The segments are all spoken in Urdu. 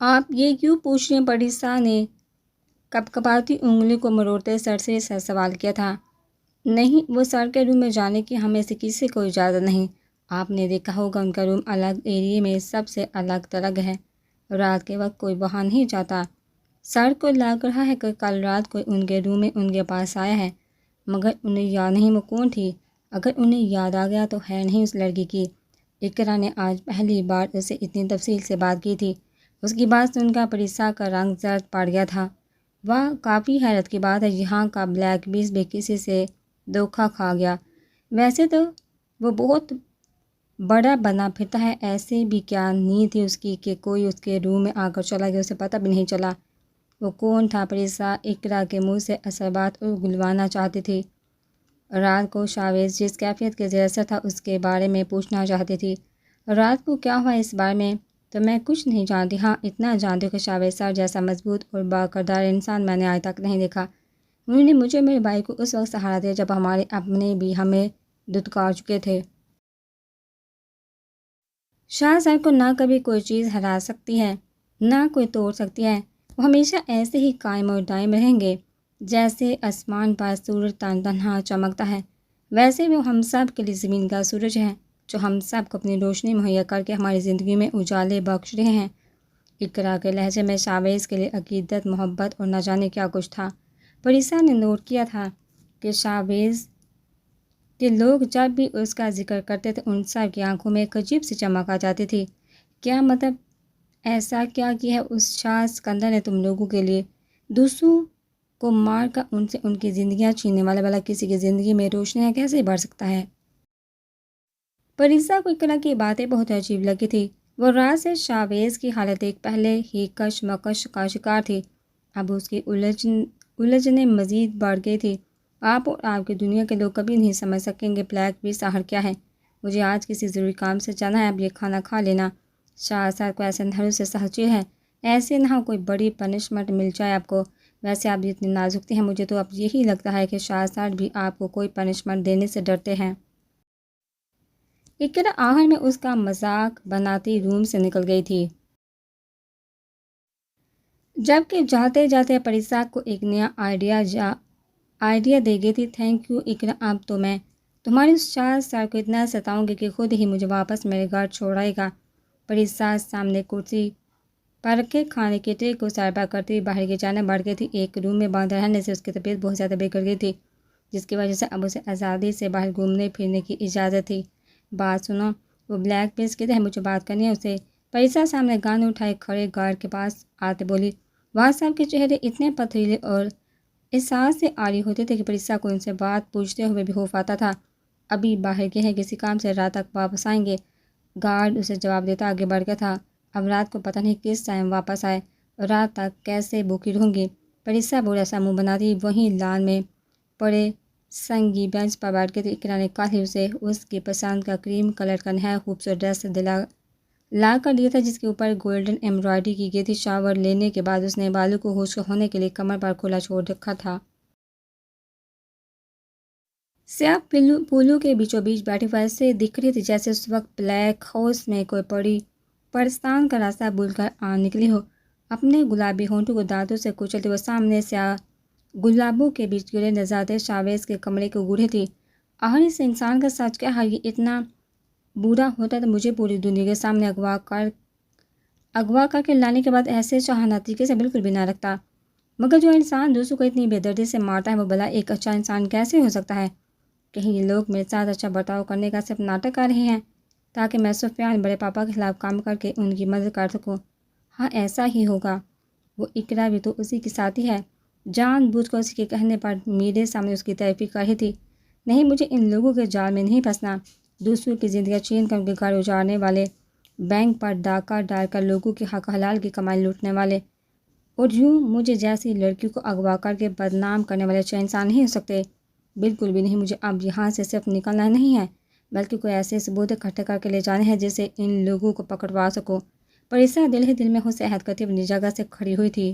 آپ یہ کیوں پوچھ رہے ہیں؟ پریسا نے کپکپاتی انگلی کو مروڑتے سر سے سوال کیا تھا۔ نہیں، وہ سر کے روم میں جانے کی ہمیں سے کسی کو اجازت نہیں۔ آپ نے دیکھا ہوگا ان کا روم الگ ایریے میں سب سے الگ تلگ ہے۔ رات کے وقت کوئی وہاں نہیں جاتا۔ سر کو لگ رہا ہے کہ کل رات کوئی ان کے روم میں ان کے پاس آیا ہے، مگر انہیں یاد نہیں وہ کون تھی۔ اگر انہیں یاد آ گیا تو ہے نہیں اس لڑکی کی۔ اقرا نے آج پہلی بار اسے اتنی تفصیل سے بات کی تھی۔ اس کی بات سن کر پریسا کا رنگ زرد پڑ گیا تھا۔ واہ، کافی حیرت کی بات ہے، یہاں کا بلیک بیس بھی کسی سے دھوکہ کھا گیا۔ ویسے تو وہ بہت بڑا بنا پھرتا ہے، ایسے بھی کیا نیند تھی اس کی کہ کوئی اس کے روم میں آ کر چلا گیا، اسے پتہ بھی نہیں چلا۔ وہ کون تھا؟ پریسا اقرا کے منہ سے اصل بات اگلوانا چاہتی تھی۔ رات کو شاویز جس کیفیت کے زیر اثر تھا اس کے بارے میں پوچھنا چاہتی تھی۔ رات کو کیا ہوا اس بارے میں تو میں کچھ نہیں جانتی، ہاں اتنا جانتی ہوں کہ شاویز سر جیسا مضبوط اور باکردار انسان میں نے آج تک نہیں دیکھا۔ انہوں نے مجھے میرے بھائی کو اس وقت سہارا دیا جب ہمارے اپنے بھی ہمیں دھتکار چکے تھے۔ شاہ سر کو نہ کبھی کوئی چیز ہرا سکتی ہے نہ کوئی توڑ سکتی ہے، وہ ہمیشہ ایسے ہی قائم اور دائم رہیں گے۔ جیسے آسمان پر سورج تنہا چمکتا ہے، ویسے وہ ہم سب کے لیے زمین کا سورج ہے جو ہم سب کو اپنی روشنی مہیا کر کے ہماری زندگی میں اجالے بخش رہے ہیں۔ اقرا کے لہجے میں شاویز کے لیے عقیدت، محبت اور نہ جانے کیا کچھ تھا۔ پریسا نے نوٹ کیا تھا کہ شاویز کہ لوگ جب بھی اس کا ذکر کرتے تھے ان سب کی آنکھوں میں ایک عجیب سی چمک آ جاتی تھی۔ کیا مطلب؟ ایسا کیا کیا ہے اس شاہ اسکندر نے تم لوگوں کے لیے؟ دوسروں کو مار کر ان سے ان کی زندگیاں چھیننے والا بھلا کسی کی زندگی میں روشنیاں کیسے بڑھ سکتا ہے؟ پریسا کو اقرا کی باتیں بہت عجیب لگی تھی۔ وہ رات سے شاویز کی حالت دیکھ پہلے ہی کشمکش کا شکار تھی، اب اس کی الجھنیں مزید بڑھ گئی تھی۔ آپ اور آپ کی دنیا کے لوگ کبھی نہیں سمجھ سکیں گے بلیک بیس آخر کیا ہے۔ مجھے آج کسی ضروری کام سے جانا ہے، اب یہ کھانا کھا لینا۔ شاہ سر کو ایسے اندھیروں سے سہرچی ہے، ایسے نہ کوئی بڑی پنشمنٹ مل جائے آپ کو۔ ویسے آپ اتنے نازکتے ہیں، مجھے تو اب یہی لگتا ہے کہ شاہ سر بھی آپ کو کوئی پنشمنٹ دینے سے ڈرتے ہیں۔ اقرا آخر میں اس کا مذاق بناتی روم سے نکل گئی تھی، جبکہ جاتے جاتے پریسا کو ایک نیا آئیڈیا دے گئی تھی۔ تھینک یو اقرا، اب تو میں تمہاری اس شاہ سر کو اتنا ستاؤں گی کہ خود ہی مجھے واپس میرے گھر چھوڑائے گا۔ پریسا سامنے کرسی پر رکھے کھانے کے ٹرے کو سربراہ کرتی باہر کی جانب بڑھ گئی تھی۔ ایک روم میں بند رہنے سے اس کی طبیعت بہت زیادہ بگڑ گئی تھی، جس کی وجہ سے اب اسے آزادی سے باہر گھومنے پھرنے کی اجازت تھی۔ بات سنو، وہ بلیک بیس کدھر ہے؟ مجھے بات کرنی ہے اسے۔ پریسا سامنے گان اٹھائے کھڑے گارڈ کے پاس آتے بولی۔ وہاں سب کے چہرے اتنے پتھریلے اور احساس سے عاری ہوتے تھے کہ پریسا کو ان سے بات پوچھتے ہوئے بھی خوف آتا تھا۔ ابھی باہر گئے ہیں کسی کام سے، رات تک واپس آئیں گے۔ گارڈ اسے جواب دیتا آگے بڑھ گیا تھا۔ اب رات کو پتہ نہیں کس ٹائم واپس آئے، رات تک کیسے بھوکی رہوں گی؟ پریسا برا سا منہ بناتی وہیں لان میں پڑے سنگی بینچ پر بیٹھ گئی تھی۔ اقرا نے کل ہی اسے اس کی پسند کا کریم کلر کا نہایت خوبصورت ڈریس لا کر دیا تھا، جس کے اوپر گولڈن ایمبرائڈری کی گئی تھی۔ شاور لینے کے بعد اس نے بالوں کو خشک ہونے کے لیے کمر پر کھلا چھوڑ رکھا تھا۔ سیاہ پھولوں کے بیچوں بیچ بیٹھی ویسے دکھ رہی تھی جیسے اس وقت بلیک ہاؤس میں کوئی بڑی پرستان کا راستہ بھول کر آ نکلی ہو۔ اپنے گلابی ہونٹوں کو دانتوں سے کچلتے وہ سامنے سیاہ گلابوں کے بیچ گرے نظارے شاویز کے کمرے کو گھوری تھی۔ آخر اس انسان کا سچ کیا ہے؟ یہ اتنا برا ہوتا تو مجھے پوری دنیا کے سامنے اغوا کر کے لانے کے بعد ایسے چاہنا طریقے سے بالکل بھی نہ رکھتا۔ مگر جو انسان دوسروں کو اتنی بے دردی سے مارتا ہے وہ بھلا ایک اچھا انسان کیسے ہو سکتا ہے؟ کہیں یہ لوگ میرے ساتھ اچھا برتاؤ کرنے کا صرف ناٹک کر رہے ہیں تاکہ میں سفیان بڑے پاپا کے خلاف کام کر کے ان کی مدد کر سکوں؟ ہاں ایسا ہی ہوگا۔ وہ اقرا بھی تو اسی کی ساتھی ہے، جان بوجھ کر اسی کے کہنے پر میرے سامنے اس کی تعریف کر رہی تھی۔ نہیں، مجھے ان لوگوں کے جال میں نہیں پھنسنا، دوسروں کی زندگیاں چھین کر ان کے گھر اجاڑنے والے، بینک پر ڈاکہ ڈال کر لوگوں کی حق حلال کی کمائی لوٹنے والے، اور یوں مجھے جیسی لڑکیوں کو اغوا کر کے بدنام کرنے والے اچھے انسان نہیں ہو سکتے۔ بالکل بھی نہیں۔ مجھے اب یہاں سے صرف نکلنا نہیں ہے بلکہ کوئی ایسے ثبوت اکٹھے کر کے لے جانے ہیں جس سے ان لوگوں کو پکڑوا سکو۔ پریسا دل ہی دل میں خود سے عہد کرتی اپنی جگہ سے کھڑی ہوئی تھی۔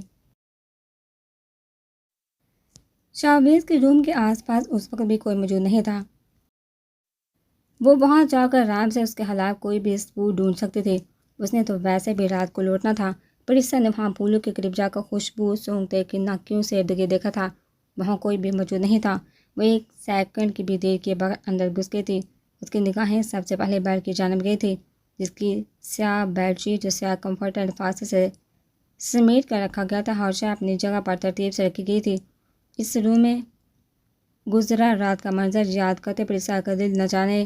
شاویز کے روم کے آس پاس اس وقت بھی کوئی موجود نہیں تھا۔ وہ وہاں جا کر آرام سے اس کے خلاف کوئی بھی ثبوت ڈھونڈ سکتے تھے۔ اس نے تو ویسے بھی رات کو لوٹنا تھا۔ پریسا نے وہاں پھولوں کے قریب جا کر خوشبو سونگھتے کہ ناکیوں سے ارد گرد دیکھا تھا۔ وہاں کوئی بھی موجود نہیں تھا۔ وہ ایک سیکنڈ کی بھی دیر کے بغیر اندر گھس گئی تھی۔ اس کی نگاہیں سب سے پہلے بیڈ کی جانب گئی تھی، جس کی سیاہ بیڈ شیٹ جو سیاہ کمفرٹر لفافے سے سمیٹ کر رکھا گیا تھا ہر شے اپنی جگہ پر ترتیب سے رکھی گئی تھی۔ اس روم میں گزرا رات کا منظر یاد کرتے پریسا کا دل نہ جانے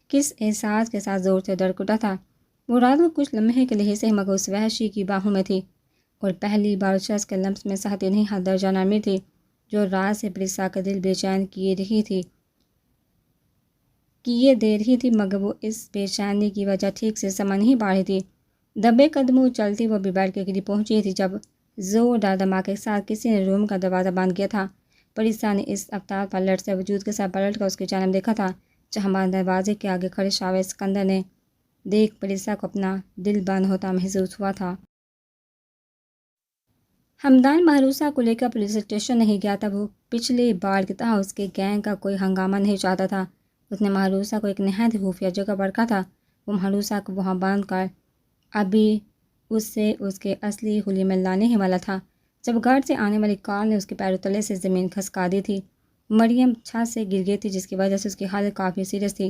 کس احساس کے ساتھ زور سے دھڑک اٹھا تھا۔ وہ رات کو کچھ لمحے کے لیے سے مگر اس وحشی کی باہوں میں تھی، اور پہلی بار اس شخص کے لمس میں سہتی نہیں ہر درجہ نرمی تھی جو رات سے پریسا کا دل بے چین کیے دے رہی تھی، مگر وہ اس بے چینی کی وجہ ٹھیک سے سمجھ نہیں پا رہی تھی۔ دبے قدموں چلتی وہ بھی بیڈ کے قریب پہنچی تھی جب زوردار دھماکے کے ساتھ کسی نے روم کا دروازہ بند کیا تھا۔ پریسا نے اس افطار پر لرزتے وجود کے ساتھ پلٹ کر اس کی جانب دیکھا تھا، جہاں بند دروازے کے آگے کھڑے شاور سکندر نے دیکھ پریسا کو اپنا دل بند ہوتا محسوس ہوا تھا۔ حمدان محروسہ کو لے کر پولیس اسٹیشن نہیں گیا تھا۔ وہ پچھلی بار کی طرح اس کے گینگ کا کوئی ہنگامہ نہیں چاہتا تھا۔ اس نے محروسہ کو ایک نہایت خفیہ جگہ پر رکھا تھا۔ وہ محروسہ کو وہاں باندھ کر ابھی اسے اس کے اصلی حلیے میں لانے ہی والا تھا جب گھر سے آنے والی کار نے اس کے پیروں تلے سے زمین کھسکا دی تھی۔ مریم چھت سے گر گئی تھی، جس کی وجہ سے اس کی حالت کافی سیریس تھی۔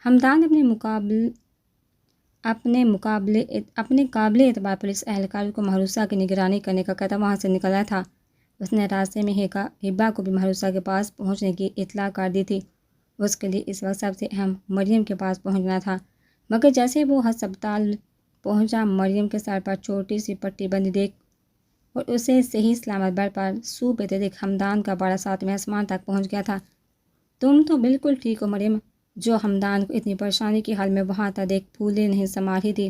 حمدان اپنے قابل اعتبار پولیس اہلکار کو محروسہ کی نگرانی کرنے کا کہتا وہاں سے نکل آیا تھا۔ اس نے راستے میں ہبا کو بھی محروسہ کے پاس پہنچنے کی اطلاع کر دی تھی۔ اس کے لیے اس وقت سب سے اہم مریم کے پاس پہنچنا تھا، مگر جیسے وہ ہسپتال پہنچا، مریم کے سر پر چھوٹی سی پٹی بندی دیکھ اور اسے صحیح سلامت بیڈ پر سو پیتے دیکھ حمدان کا بڑا ساتویں آسمان تک پہنچ گیا تھا۔ تم تو بالکل ٹھیک ہو مریم، جو حمدان کو اتنی پریشانی کی حال میں وہاں تک دیکھ پھولے نہیں سما رہی تھی۔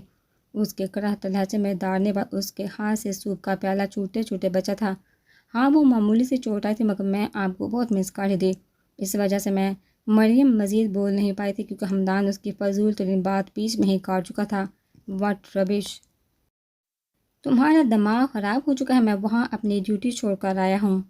اس کے کڑھتے لہجے میں داڑنے پر اس کے ہاتھ سے سوپ کا پیالہ چھوٹے چھوٹے بچا تھا۔ ہاں، وہ معمولی سی چوٹ آئی تھی، مگر میں آپ کو بہت مس کر رہی تھی، اس وجہ سے میں مریم مزید بول نہیں پائی تھی کیونکہ حمدان اس کی فضول ترین بات بیچ میں ہی کاٹ چکا تھا۔ واٹ ربش! تمہارا دماغ خراب ہو چکا ہے، میں وہاں اپنی ڈیوٹی چھوڑ کر آیا ہوں۔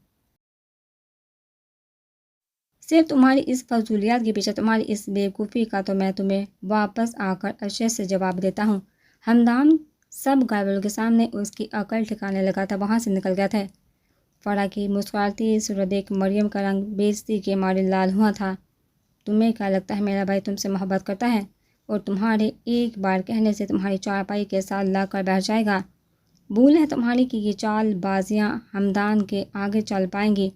صرف تمہاری اس فضولیات کے پیچھے تمہاری اس بیوقوفی کا تو میں تمہیں واپس آ کر اچھے سے جواب دیتا ہوں۔ حمدان سب گھر والوں کے سامنے اس کی عقل ٹھکانے لگا تھا وہاں سے نکل گیا تھا۔ فرح کی مسکراتی صورت دیکھ مریم کا رنگ بےعزتی کے مارے لال ہوا تھا۔ تمہیں کیا لگتا ہے میرا بھائی تم سے محبت کرتا ہے اور تمہارے ایک بار کہنے سے تمہاری چارپائی کے ساتھ لا کر بیٹھ جائے گا؟ بھول ہے تمہاری کہ یہ چال بازیاں حمدان کے آگے چل پائیں گی؟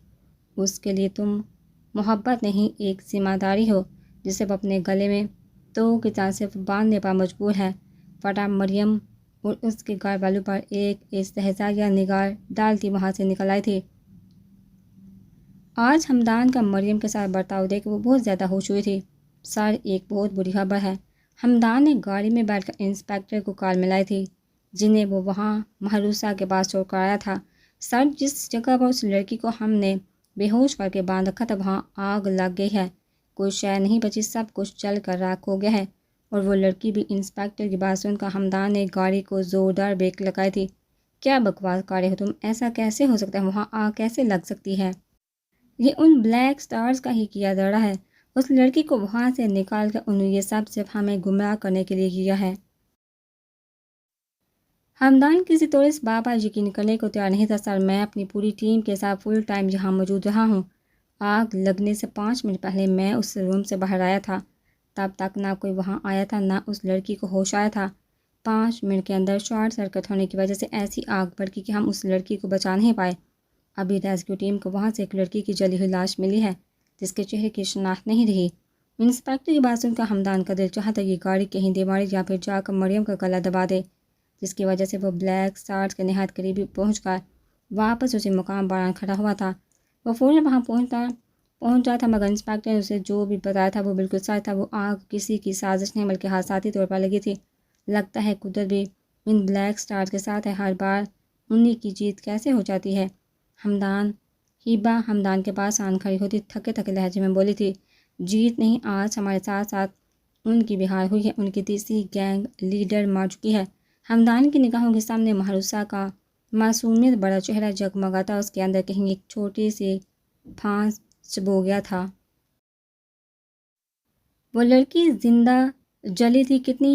اس کے لیے تم محبت نہیں، ایک ذمہ داری ہو جسے وہ اپنے گلے میں تو کی طرح صرف باندھنے پر مجبور ہے۔ فرح مریم اور اس کے گھر والوں پر ایک استہزائیہ نگاہ ڈالتی وہاں سے نکل آئی تھی۔ آج حمدان کا مریم کے ساتھ برتاؤ دیکھ وہ بہت زیادہ خوش ہوئی تھی۔ سر، ایک بہت بری خبر ہے۔ حمدان نے گاڑی میں بیٹھ کر انسپکٹر کو کال ملائی تھی، جنہیں وہ وہاں محروسہ کے پاس چھوڑ کر آیا تھا۔ سر، جس جگہ پر اس لڑکی کو ہم نے بے ہوش کر کے باندھ رکھا تھا وہاں آگ لگ گئی ہے، کوئی شے نہیں بچی، سب کچھ جل کر راکھ ہو گیا ہے۔ اور وہ لڑکی بھی؟ انسپکٹر کی بات سن کر حمدان نے گاڑی کو زوردار بریک لگائی تھی۔ کیا بکواس کر رہے ہو تم؟ ایسا کیسے ہو سکتا ہے؟ وہاں آگ کیسے لگ سکتی ہے؟ یہ ان بلیک سٹارز کا ہی کیا دھڑا ہے۔ اس لڑکی کو وہاں سے نکال کر انہوں یہ سب صرف ہمیں گمراہ کرنے کے لیے کیا ہے۔ حمدان کسی طور اس بات پر یقین کرنے کو تیار نہیں تھا۔ سر، میں اپنی پوری ٹیم کے ساتھ فل ٹائم یہاں موجود رہا ہوں۔ آگ لگنے سے 5 منٹ پہلے میں اس روم سے باہر آیا تھا، تب تک نہ کوئی وہاں آیا تھا نہ اس لڑکی کو ہوش آیا تھا۔ 5 منٹ کے اندر شارٹ سرکٹ ہونے کی وجہ سے ایسی آگ بھڑکی کہ ہم اس لڑکی کو بچا نہیں پائے۔ ابھی ریسکیو ٹیم کو وہاں سے ایک لڑکی کی جلی ہوئی لاش ملی ہے جس کے چہرے کی شناخت نہیں رہی۔ انسپکٹر کی بات سن کر حمدان کا دل چاہتا کہ گاڑی کہیں دے مارے یا پھر جا کر مریم کا گلا دبا دے، جس کی وجہ سے وہ بلیک سٹارز کے نہایت قریبی پہنچ کر واپس اسی مقام پر کھڑا ہوا تھا۔ وہ فوراً وہاں پہنچا تھا، مگر انسپکٹر نے اسے جو بھی بتایا تھا وہ بالکل سچ تھا۔ وہ آگ کسی کی سازش نہیں بلکہ حادثاتی طور پر لگی تھی۔ لگتا ہے قدرت بھی ان بلیک سٹارز کے ساتھ ہے، ہر بار انہی کی جیت کیسے ہو جاتی ہے؟ ہیبا حمدان کے پاس آن کھڑی ہوتی تھکے لہجے میں بولی تھی، جیت نہیں، آج ہمارے ساتھ ساتھ ان کی بھی ہار ہوئی ہے، ان کی تیسری گینگ لیڈر مار چکی ہے۔ حمدان کی نگاہوں کے سامنے محروسہ کا معصومیت بڑا چہرہ جگمگاتا، اس کے اندر کہیں ایک چھوٹی سی پھانس چبو گیا تھا۔ وہ لڑکی زندہ جلی تھی، کتنی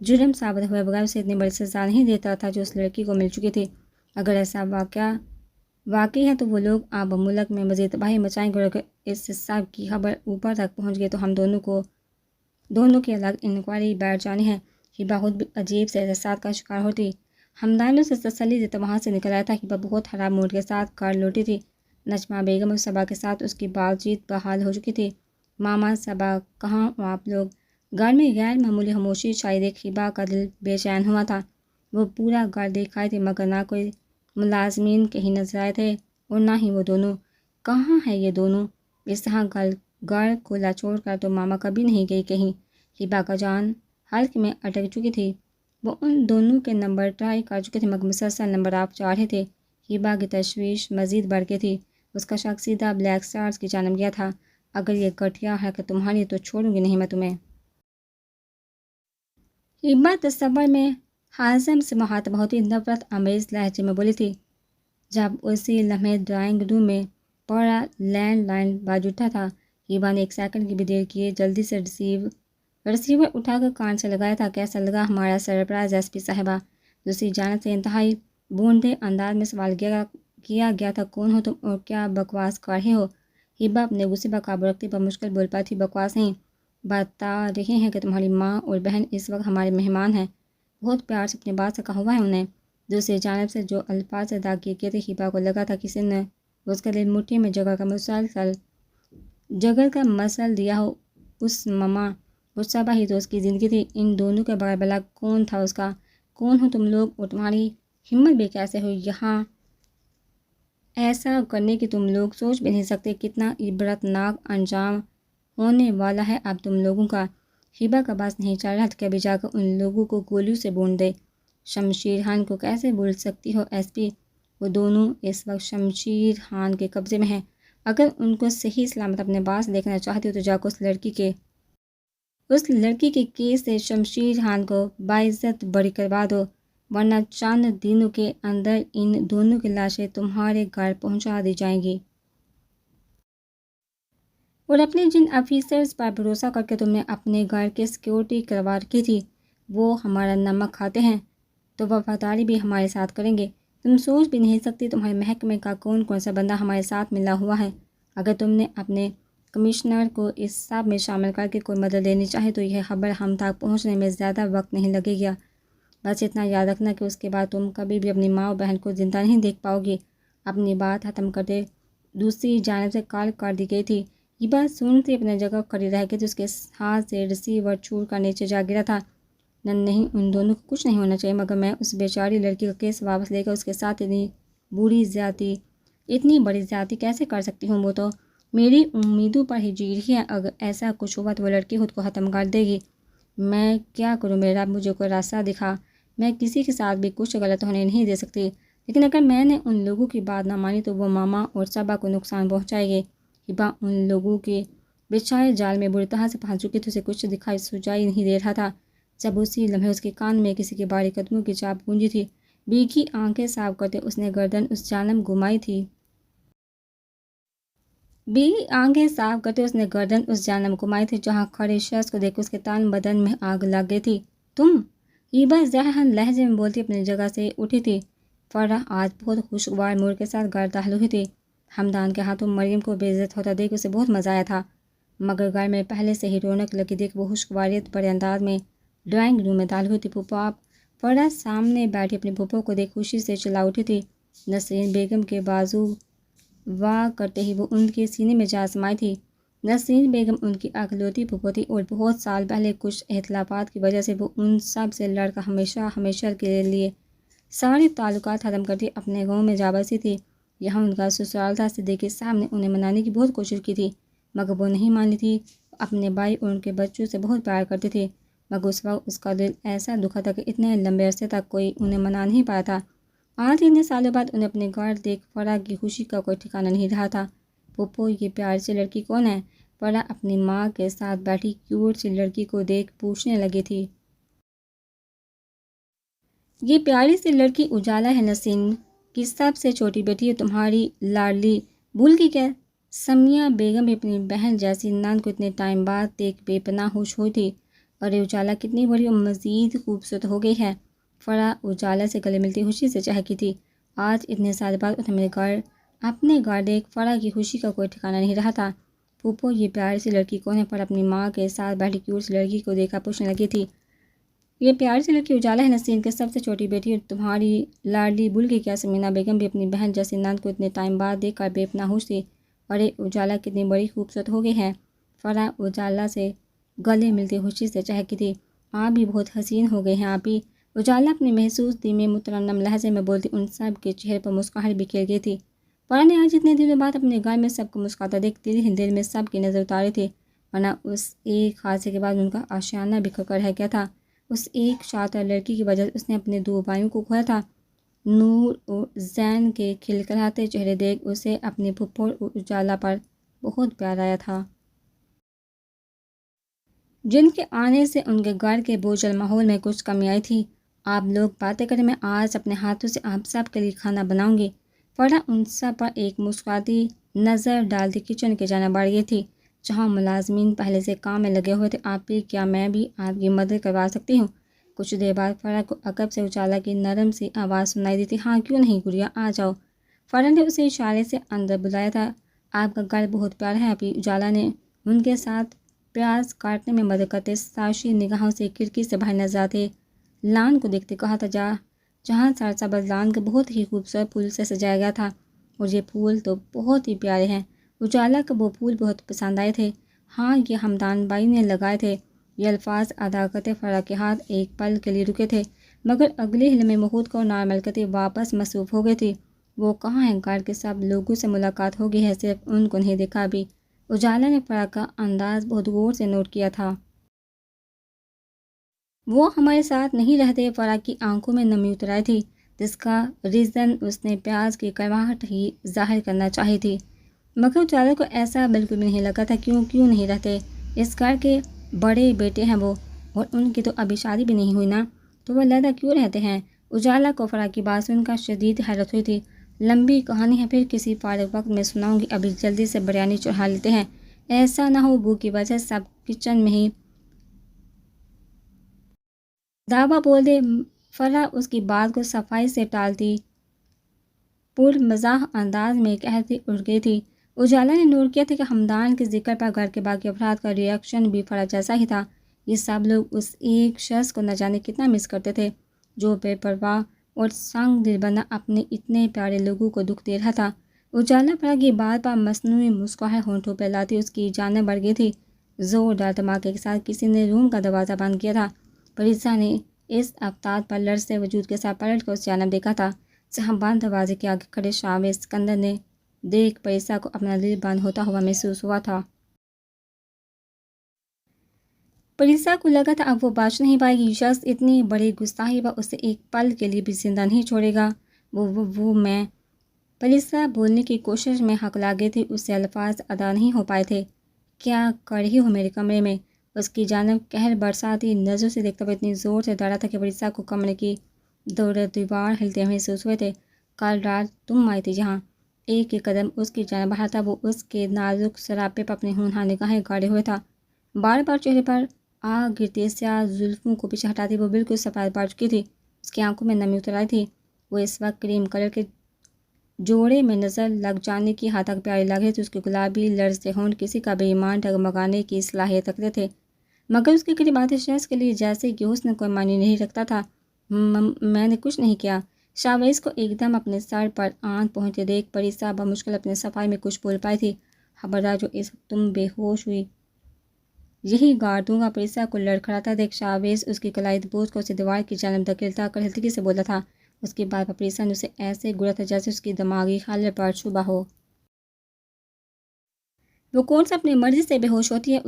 جرم ثابت ہوئے بغیر اسے اتنی بڑی سزا نہیں دیتا تھا جو اس لڑکی کو مل چکی تھی۔ اگر ایسا واقعی ہے تو وہ لوگ اب ملک میں مزید تباہی مچائیں گے، اور اگر اس سب کی خبر اوپر تک پہنچ گئی تو ہم دونوں کی الگ انکوائری بیٹھ جانی ہے۔ ہبا خود بھی عجیب سے احساسات کا شکار ہوتی۔ ہمدان نے اسے تسلی دیتا وہاں سے نکل آیا تھا۔ ہبا بہت خراب موڈ کے ساتھ گھر لوٹی تھی۔ نجمہ بیگم اور صبا کے ساتھ اس کی بات چیت بحال ہو چکی تھی۔ ماما، صبا، کہاں ہو آپ لوگ؟ گھر میں غیر معمولی خاموشی چھائی دیکھ ہبا کا دل بے چین ہوا تھا۔ وہ پورا گھر دیکھ آئی تھی مگر نہ کوئی ملازمین کہیں نظر آئے تھے اور نہ ہی وہ دونوں۔ کہاں ہے یہ دونوں؟ اس طرح گھر کھلا چھوڑ کر تو ماما کبھی نہیں گئی کہیں۔ ہبا کا جان حلق میں اٹک چکی تھی۔ وہ ان دونوں کے نمبر ٹرائی کر چکے تھے مگر مسلسل نمبر آپ جا رہے تھے۔ ہبا کی تشویش مزید بڑھ گئی تھی۔ اس کا شک سیدھا بلیک سٹارز کی جانب گیا تھا۔ اگر یہ گھٹیا حرکت تمہاری تو چھوڑوں گی نہیں میں تمہیں۔ ہبا تصور میں حازم سے مخاطب ہوتی نفرت آمیز لہجے میں بولی تھی۔ جب اسی لمحے ڈرائنگ روم میں پورا لینڈ لائن باز اٹھا تھا۔ ہبا نے ایک سیکنڈ کی بھی دیر کیے جلدی سے ریسیور اٹھا کر کان سے لگایا تھا۔ کیسا لگا ہمارا سرپرائز ایس پی صاحبہ؟ دوسری جانب سے انتہائی بونڈے انداز میں سوال کیا گیا تھا۔ کون ہو تم اور کیا بکواس کر رہے ہو؟ ہبا اپنے غصے پر قابو رکھتے پر مشکل بول پائی تھی۔ بکواس نہیں، بتا رہے ہیں کہ تمہاری ماں اور بہن اس وقت ہمارے مہمان ہیں۔ بہت پیار سے اپنی بات سے کہا ہوا ہے انہیں۔ دوسری جانب سے جو الفاظ ادا کیے گئے تھے ہبا کو لگا تھا کسی نے اس کے دل مٹھی میں جگر کا مسل دیا ہو۔ اس ماما اور صبا ہی تو اس کی زندگی تھی۔ ان دونوں کے بغیر بھلا کون تھا اس کا؟ کون ہو تم لوگ اور تمہاری ہمت بھی کیسے ہوئی یہاں ایسا کرنے کی؟ تم لوگ سوچ بھی نہیں سکتے کتنا عبرتناک انجام ہونے والا ہے اب تم لوگوں کا۔ ہبا کا بس نہیں چل رہا تھا کہ ابھی جا کر ان لوگوں کو گولیوں سے بھون دے۔ شمشیر خان کو کیسے بھول سکتی ہو ایس پی؟ وہ دونوں اس وقت شمشیر خان کے قبضے میں ہیں۔ اگر ان کو صحیح سلامت اپنے پاس دیکھنا چاہتی ہو تو جا کر اس لڑکی کے کیس سے شمشیر خان کو باعزت بری کروا دو، ورنہ چند دنوں کے اندر ان دونوں کی لاشیں تمہارے گھر پہنچا دی جائیں گی۔ اور اپنے جن آفیسرز پر بھروسہ کر کے تم نے اپنے گھر کی سیکیورٹی کروا رکھی تھی وہ ہمارا نمک کھاتے ہیں تو وفاداری بھی ہمارے ساتھ کریں گے۔ تم سوچ بھی نہیں سکتی تمہارے محکمے کا کون کون سا بندہ ہمارے ساتھ ملا ہوا ہے۔ اگر تم نے اپنے کمشنر کو اس سب میں شامل کر کے کوئی مدد لینی چاہے تو یہ خبر ہم تک پہنچنے میں زیادہ وقت نہیں لگے گا۔ بس اتنا یاد رکھنا کہ اس کے بعد تم کبھی بھی اپنی ماں اور بہن کو زندہ نہیں دیکھ پاؤ گی۔ اپنی بات ختم کرتے دوسری جانب سے کال کر دی گئی تھی۔ یہ بات سنتی اپنے جگہ کھڑی رہ گئی تھی۔ اس کے ہاتھ سے ریسیور چھوٹ کر نیچے جا گرا تھا۔ نہیں، ان دونوں کو کچھ نہیں ہونا چاہیے مگر میں اس بیچاری لڑکی کا کیس واپس لے کر اس کے ساتھ اتنی بڑی زیادتی کیسے کر سکتی ہوں؟ وہ تو میری امیدوں پر ہی جی رہی ہے۔ اگر ایسا کچھ ہوا تو وہ لڑکی خود کو ختم کر دے گی۔ میں کیا کروں؟ میرا رب مجھے کوئی راستہ دکھا۔ میں کسی کے ساتھ بھی کچھ غلط ہونے نہیں دے سکتی، لیکن اگر میں نے ان لوگوں کی بات نہ مانی تو وہ ماما اور صبا کو نقصان پہنچائے گی۔ ہبا ان لوگوں کے بچھائے جال میں بری طرح سے پھنس چکی تھی۔ اسے کچھ دکھائی سجائی نہیں دے رہا تھا۔ جب اسی لمحے اس کے کان میں کسی کے بھاری قدموں کی چاپ گونجی تھی۔ بھیگی آنکھیں صاف کرتے اس نے گردن اس جانب گھمائی تھی جہاں کھڑے شخص کو دیکھ اس کے تن بدن میں آگ لگ گئی تھی۔ تم؟ ہبا زہران لہجے میں بولتی اپنی جگہ سے اٹھی تھی۔ فرح آج بہت خوشگوار موڈ کے ساتھ گھر داخل ہوئی تھی۔ ہمدان کے ہاتھوں مریم کو بے عزت ہوتا دیکھ اسے بہت مزہ آیا تھا، مگر گھر میں پہلے سے ہی رونق لگی دیکھ وہ خوشگواریت بڑے انداز میں ڈرائنگ روم میں داخل ہوئی تھی۔ پھوپھو آپ؟ فرح سامنے بیٹھی اپنی پھوپھو کو دیکھ خوشی سے چلا اٹھی تھی۔ نسرین بیگم کے بازو واہ کرتے ہی وہ ان کے سینے میں جا سمائی تھی۔ نسرین بیگم ان کی اکلوتی پھوپھو تھی اور بہت سال پہلے کچھ اختلافات کی وجہ سے وہ ان سب سے لڑ کر ہمیشہ کے لیے سارے تعلقات ختم کرتی اپنے گاؤں میں جا بسی تھی۔ یہاں ان کا سسرال تھا۔ صدیقی صاحب نے انہیں منانے کی بہت کوشش کی تھی مگر وہ نہیں مانی تھی۔ اپنے بھائی اور ان کے بچوں سے بہت پیار کرتی تھی مگر اس وقت اس کا دل ایسا دکھا تھا کہ اتنے لمبے عرصے تک کوئی انہیں منا نہیں پایا تھا۔ آج اتنے سالوں بعد انہیں اپنے گھر دیکھ فرح کی خوشی کا کوئی ٹھکانہ نہیں رہا تھا۔ پھوپھو یہ پیاری سی لڑکی کون ہے؟ فرح اپنی ماں کے ساتھ بیٹھی کیوٹ سی لڑکی کو دیکھ پوچھنے لگی تھی۔ یہ پیاری سی لڑکی اجالا ہے، نسرین کی سب سے چھوٹی بیٹی ہے، تمہاری لاڈلی۔ بھول گئی کیا؟ سمیہ بیگم بھی اپنی بہن جیسی نند کو اتنے ٹائم بعد دیکھ بے پناہ خوش ہوئی تھی۔ اور یہ اجالا کتنی بڑی اور مزید خوبصورت ہو گئی ہے۔ فرح اجالا سے گلے ملتی خوشی سے چہکی تھی۔ آج اتنے سال بعد انہیں اپنے گھر دیکھ فرح کی خوشی کا کوئی ٹھکانہ نہیں رہا تھا۔ پھوپھو یہ پیاری سی لڑکی کون ہے؟ پر اپنی ماں کے ساتھ بیٹھی کیوٹ سی لڑکی کو دیکھا پوچھنے لگی تھی۔ یہ پیاری سی لڑکی اجالا ہے، نسرین کی سب سے چھوٹی بیٹی، اور تمہاری لاڈلی بھول گئی کیا؟ سمینہ بیگم بھی اپنی بہن جیسی نند کو اتنے ٹائم بعد دیکھ کر بے پناہ خوش تھی۔ اور یہ اجالا کتنی بڑی خوبصورت ہو گئی ہے۔ فرح اجالا سے گلے ملتی خوشی سے چہکی تھی۔ آپ بھی بہت حسین ہو گئے ہیں آپ بھی، اجالا اپنے محسوس دھیمے مترنم لہجے میں بولتی۔ ان سب کے چہرے پر مسکراہٹ بھی کھل گئی تھی۔ فرح نے آج اتنے دنوں بعد اپنے گھر میں سب کو مسکراتا دیکھ دل میں سب کی نظر اتاری تھی، ورنہ اس ایک حادثے کے بعد ان کا آشیانہ بکھر کر رہ گیا تھا۔ اس ایک شاطر لڑکی کی وجہ سے اس نے اپنے دو بھائیوں کو کھویا تھا۔ نور اور زین کے کھلکھلاتے چہرے دیکھ اسے اپنی پھپھو اجالا پر بہت پیار آیا تھا، جن کے آنے سے ان کے گھر کے بوجھل ماحول میں کچھ کمی آئی تھی۔ آپ لوگ باتیں کریں، میں آج اپنے ہاتھوں سے آپ سب کے لیے کھانا بناؤں گی۔ فرح ان سب پر ایک مسکراتی نظر ڈالتی کچن کی جانب بڑھ گئی تھی، جہاں ملازمین پہلے سے کام میں لگے ہوئے تھے۔ آپ بھی، کیا میں بھی آپ کی مدد کروا سکتی ہوں؟ کچھ دیر بعد فرح کو عقب سے اجالا کی نرم سی آواز سنائی دی تھی۔ ہاں کیوں نہیں گڑیا، آ جاؤ۔ فرح نے اسے اشارے سے اندر بلایا تھا۔ آپ کا گھر بہت پیارا ہے ابھی، اجالا نے ان کے ساتھ پیاز کاٹنے میں مدد کرتے ساشی نگاہوں سے کھڑکی سے باہر نظر آتے لان کو دیکھتے کہا تھا، جہاں سرسبز لان کو بہت ہی خوبصورت پھول سے سجایا گیا تھا، اور یہ پھول تو بہت ہی پیارے ہیں۔ اجالا کو وہ پھول بہت پسند آئے تھے۔ ہاں، یہ حمدان بھائی نے لگائے تھے۔ یہ الفاظ ادا کرتے فرح کے ہاتھ ایک پل کے لیے رکے تھے، مگر اگلے ہی لمحے خود کو نارمل کرتے واپس مصروف ہو گئی تھی۔ وہ کہاں ہیں؟ گھر کے سب لوگوں سے ملاقات ہو گئی ہے، صرف ان کو نہیں دیکھا ابھی۔ اجالا نے فرح کا انداز بہت غور سے نوٹ کیا تھا۔ وہ ہمارے ساتھ نہیں رہتے۔ فرح کی آنکھوں میں نمی اتر آئی تھی، جس کا ریزن اس نے پیاز کی کڑواہٹ ہی ظاہر کرنا چاہی تھی، مگر اجالا کو ایسا بالکل بھی نہیں لگا تھا۔ کیوں نہیں رہتے؟ اس گھر کے بڑے بیٹے ہیں وہ، اور ان کی تو ابھی شادی بھی نہیں ہوئی نا، تو وہ علیحدہ کیوں رہتے ہیں؟ اجالا کو فرح کی بات سن کر شدید حیرت ہوئی تھی۔ لمبی کہانی ہے، پھر کسی فارغ وقت میں سناؤں گی، ابھی جلدی سے بریانی چڑھا لیتے ہیں، ایسا نہ ہو بو کی وجہ سب کچن میں ہی دعویٰ بول دے۔ فرح اس کی بات کو صفائی سے ٹالتی پر مزاح انداز میں کہتی اٹھ گئی تھی۔ اجالا نے نوٹ کیا تھا کہ حمدان کے ذکر پر گھر کے باقی افراد کا ری ایکشن بھی فرح جیسا ہی تھا۔ یہ سب لوگ اس ایک شخص کو نہ جانے کتنا مس کرتے تھے، جو بے پرواہ اور سنگ دل بنا اپنے اتنے پیارے لوگوں کو دکھ دے رہا تھا۔ اجالا فرح کی بات پر مصنوعی مسکراہٹ ہونٹوں پہ لاتی اس کی جانب بڑھ گئی تھی۔ زوردار دھماکے کے ساتھ کسی نے روم کا دروازہ بند کیا تھا۔ پریسا نے اس افتاد پر لرزتے وجود کے ساتھ پلٹ کر اس جانب دیکھا تھا، جہاں بند دروازے کے آگے کھڑے شاویز سکندر نے دیکھ پریسا کو اپنا دل بند ہوتا ہوا محسوس ہوا تھا۔ پریسا کو لگا تھا اب وہ بچ نہیں پائے گی، یہ شخص اتنی بڑی گستاخی پر اسے ایک پل کے لیے بھی زندہ نہیں چھوڑے گا۔ میں پریسا بولنے کی کوشش میں ہکلا گئی تھی، اس سے الفاظ ادا نہیں ہو پائے تھے۔ کیا کر رہی ہو میرے کمرے میں؟ اس کی جانب قہر برساتی نظروں سے دیکھتا ہوا اتنی زور سے دوڑا تھا کہ پریسا کو کمرے کی دیوار ہلتے ہوئے محسوس ہوئے تھے۔ کل رات تم آئی تھی جہاں ایک قدم اس کی جانب بڑھا تھا، وہ اس کے نازک سراپے پر اپنی ہونہار نگاہیں گاڑے ہوئے تھا، بار بار چہرے پر آگ گرتی سیاہ زلفوں کو پیچھے ہٹاتی وہ بالکل سفید پڑ چکی تھی۔ اس کی آنکھوں میں نمی اتر آئی تھی۔ وہ اس وقت کریم کلر کے جوڑے میں نظر لگ جانے کی حد تک پیاری لگ رہی تھی۔ اس کے گلابی لرزتے ہونٹ کسی کا بے ایمان ڈگمگانے کی صلاحیت رکھتے تھے، مگر اس کے قریب آتے شخص کے لیے جیسے کہ حسن کوئی معنی نہیں رکھتا تھا۔ میں نے کچھ نہیں کیا۔ شاویز کو ایک دم اپنے سر پر آنچ پہنچتے دیکھ پریسا بمشکل اپنے صفائی میں کچھ بول پائی تھی۔ خبردار جو اس وقت تم بے ہوش ہوئی، یہی گاڑ دوں گا۔ پریسا کو لڑکھڑاتا دیکھ شاویز اس کی کلائی بوجھ کر اسے دیوار کی جانب دھکیلتا کر ہلکی سے بولا تھا۔ اس کی بات پر پریسا نے اسے ایسے گھورا تھا جیسے اس کی دماغی حالت پر شبہ ہو۔ وہ کون سا اپنی مرضی سے بے ہوش ہوتی ہے؟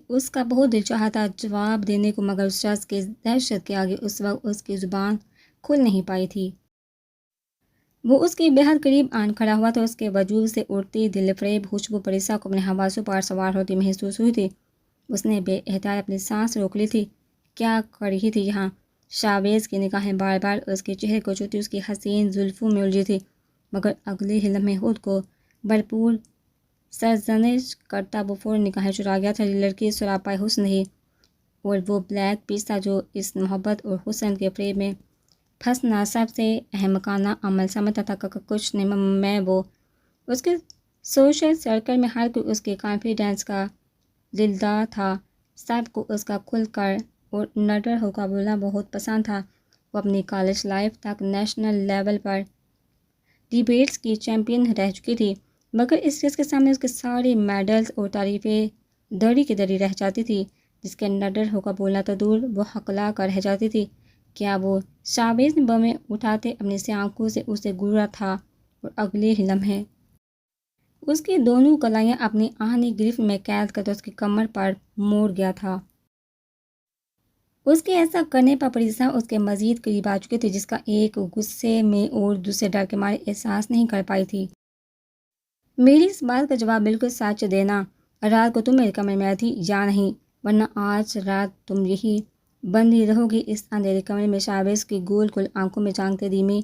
اس کا بہت دل چاہا تھا جواب دینے کو، مگر اس شخص کے دہشت کے آگے اس وقت اس کی زبان کھل نہیں پائی تھی۔ وہ اس کے بے حد قریب آن کھڑا ہوا تھا، اس کے وجود سے اڑتی دل فریب خوشبو پریسا کو اپنے حواسوں پر سوار ہوتی محسوس ہوئی تھی۔ اس نے بے احتیاط اپنی سانس روک لی تھی۔ کیا کر رہی تھی یہاں؟ شاویز کی نگاہیں بار بار اس کے چہرے کو چھوتی اس کی حسین زلفوں میں الجھی تھی، مگر اگلے ہی لمحے خود کو بھرپور سرزنش کرتا وہ فوراً نکاح چرا گیا تھا۔ یہ لڑکی سراپا حسن تھی اور وہ بلیک پیس تھا جو اس محبت اور حسن کے فریب میں پھنسنا سب سے احمقانہ عمل سمجھتا تھا۔ کچھ میں وہ اس کے سوشل سرکل میں ہر کوئی اس کے کانفیڈنس کا دلدار تھا، سب کو اس کا کھل کر اور نڈر ہو کر بولنا بہت پسند تھا۔ وہ اپنی کالج لائف تک نیشنل لیول پر ڈیبیٹس کی چیمپئن رہ چکی تھی، مگر اس چیز کے سامنے اس کے سارے میڈلز اور تعریفیں دڑی کی دڑی رہ جاتی تھی۔ جس کے نڈر ہو کر بولنا تو دور، وہ ہکلا کر رہ جاتی تھی۔ کیا وہ شاویز نے بمیں اٹھاتے اپنی سی آنکھوں سے اسے گورا تھا اور اگلے ہی لمحے اس کی دونوں کلائیاں اپنی آہنی گرفت میں قید کرتے اس کی کمر پر موڑ گیا تھا۔ اس کے ایسا کرنے پر پریسا اس کے مزید قریب آ چکی تھی، جس کا ایک غصے میں اور دوسرے ڈر کے مارے احساس نہیں کر پائی تھی۔ میری اس بات کا جواب بالکل سچ دینا، رات کو تم میرے کمرے میں آئی تھی یا نہیں، ورنہ آج رات تم یہی بندی رہو گی اس اندھیرے کمرے میں۔ شاویز کی گول گول آنکھوں میں جھانکتے دھیمی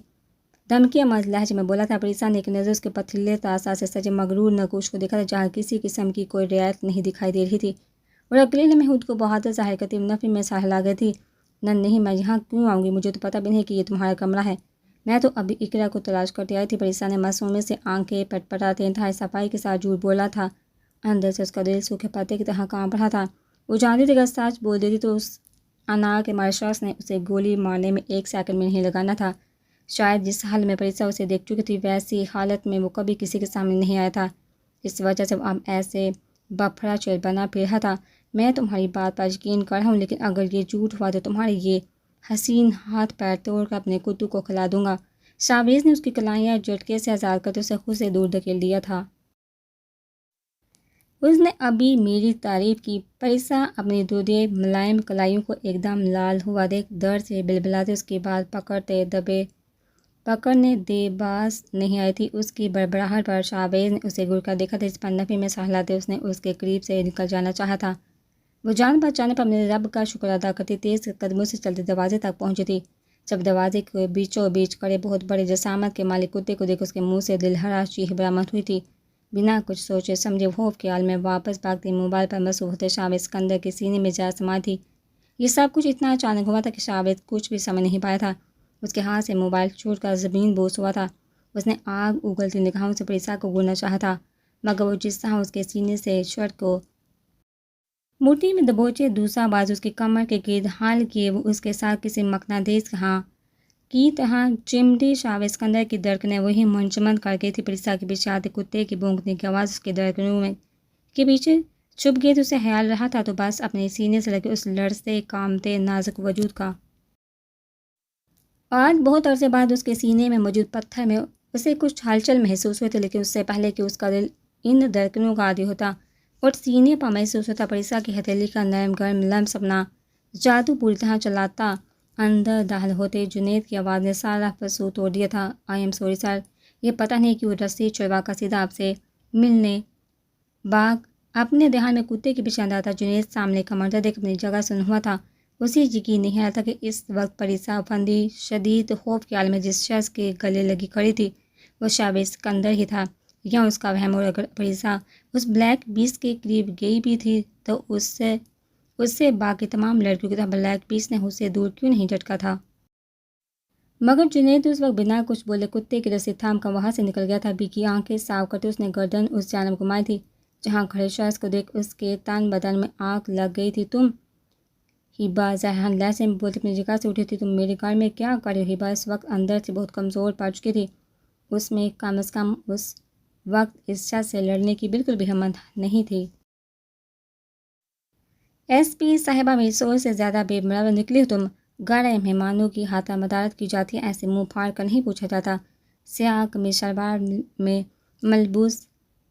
دھمکی آمیز لہجے میں بولا تھا۔ پریسا نے ایک نظر اس کے پتھریلے تاسا سے سجے مغرور نقوش کو دیکھا تھا، جہاں کسی قسم کی کوئی رعایت نہیں دکھائی دے رہی تھی، اور اگلے لمحے خود کو بہادر ظاہر کرتی نفی میں سہلا گئی تھی۔ نہیں، میں یہاں کیوں آؤں گی؟ مجھے تو پتہ بھی نہیں کہ یہ تمہارا کمرہ ہے، میں تو ابھی اقرا کو تلاش کرتی آئی تھی۔ پریسا نے معصومیت سے آنکھیں پٹپٹاتے انتہائی صفائی کے ساتھ جھوٹ بولا تھا۔ اندر سے اس کا دل سوکھے پتے کی طرح کانپ رہا تھا۔ وہ جانتی تھی اگر سچ بول دیتی تو اس انار کے مارے شخص نے اسے گولی مارنے میں ایک سیکنڈ بھی نہیں لگانا تھا۔ شاید جس حال میں پریسا اسے دیکھ چکی تھی، ویسی حالت میں وہ کبھی کسی کے سامنے نہیں آیا تھا۔ اس وجہ سے وہ اب ایسے بپھرا چیل بنا پھر رہا تھا۔ میں تمہاری بات پر یقین کر رہا ہوں، لیکن اگر یہ جھوٹ ہوا تو تمہارے یہ حسین ہاتھ پیر توڑ کر اپنے کتوں کو کھلا دوں گا۔ شاویز نے اس کی کلائیاں جھٹکے سے آزاد کرتے اسے خود سے دور دھکیل دیا تھا۔ اس نے ابھی میری تعریف کی۔ پریسا اپنی دودھے ملائم کلائیوں کو ایک دم لال ہوا دیکھ درد سے بلبلاتے اس کی بات پکڑنے دے باز نہیں آئی تھی۔ اس کی بڑبڑاہٹ پر شاویز نے اسے گھور کر دیکھا تھا، جس پر نفی میں سہلاتے اس نے اس کے قریب سے نکل جانا چاہا تھا۔ وہ جان بچانے پر اپنے رب کا شکر ادا کرتی تیز قدموں سے چلتے دروازے تک پہنچی تھی، جب دروازے کے بیچوں بیچ کھڑے بہت بڑے جسامت کے مالک کتے کو دیکھ اس کے منہ سے دلہرا چیخ برآمد ہوئی تھی۔ بنا کچھ سوچے سمجھے خوف کے عالم میں واپس بھاگتے موبائل پر مصروف ہوتے شاویز سکندر کے سینے میں جا سمائی تھی۔ یہ سب کچھ اتنا اچانک ہوا تھا کہ شاویز کچھ بھی سمجھ نہیں پایا تھا۔ اس کے ہاتھ سے موبائل چھوٹ کر زمین بوس ہوا تھا۔ اس نے آگ اگلتی نگاہوں سے پریسا کو گھورنا چاہا تھا، مگر وہ جس طرح اس کے سینے سے شرٹ کو مٹھی میں دبوچے دوسرا بازو اس کی کمر کے گرد حال کیے وہ اس کے ساتھ کسی مقناطیس کی طرح چمٹی۔ شاویز سکندر کی دھڑکنیں وہی منجمد کر گئی تھی۔ پریسا کے پیچھے آتے کتے کی بھونکنے کی آواز اس کے دھڑکنوں کے پیچھے چھپ گئی تھی۔ اسے خیال رہا تھا تو بس اپنے سینے سے لگے اس لرزتے کانپتے نازک وجود کا۔ آج بہت عرصے بعد اس کے سینے میں موجود پتھر میں اسے کچھ ہلچل محسوس ہوئی تھی، لیکن اس سے پہلے کہ اس کا دل ان دھڑکنوں کا عادی ہوتا اور سینے پر محسوس ہوتا، پریسا کی ہتھیلی کا نرم گرم لمس اپنا جادو پوری طرح چلاتا اندر داخل ہوتے جنید کی آواز نے سارا فسو توڑ دیا تھا۔ آئی ایم سوری سر، یہ پتہ نہیں کیوں رسی چھڑوا کر سیدھا آپ سے ملنے باغ اپنے دھیان میں کتے کے پیچھے اندر تھا۔ جنید سامنے کا منظر دیکھ اپنی جگہ سن ہوا تھا۔ اسے یقین نہیں آیا تھا کہ اس وقت پریسا افندی شدید خوف کے عالم میں جس شخص کے گلے لگی کھڑی تھی وہ شاویز سکندر ہی تھا، یا اس کا وہم۔ اور اگر پریسا اس بلیک بیسٹ کے قریب گئی بھی تھی تو اس سے باقی تمام لڑکیوں کی طرح بلیک بیسٹ نے اسے دور کیوں نہیں جھٹکا تھا؟ مگر جنید اس وقت بنا کچھ بولے کتے کی رسی تھام کر وہاں سے نکل گیا تھا۔ بھیگی آنکھیں صاف کرتے اس نے گردن اس جانب گھمائی تھی جہاں کھڑے شخص کو دیکھ اس کے تن بدن میں آگ لگ گئی تھی۔ تم؟ ہیبا زہران لہجے میں بولتی اپنی جگہ سے اٹھی تھی۔ تم میرے گھر میں کیا کر رہی ہو؟ ہیبا اس وقت اندر سے بہت کمزور پڑ چکی تھی۔ اس میں کم از کم اس وقت اس شخص سے لڑنے کی بالکل بھی ہمت نہیں تھی۔ ایس پی صاحبہ، میری سوچ سے زیادہ بے مروت نکلی ہو تم۔ گھر آئے مہمانوں کی ہاتھ مدارت کی جاتی ہے، ایسے منہ پھاڑ کر نہیں پوچھا جاتا۔ سیاہ قمیص شلوار میں ملبوس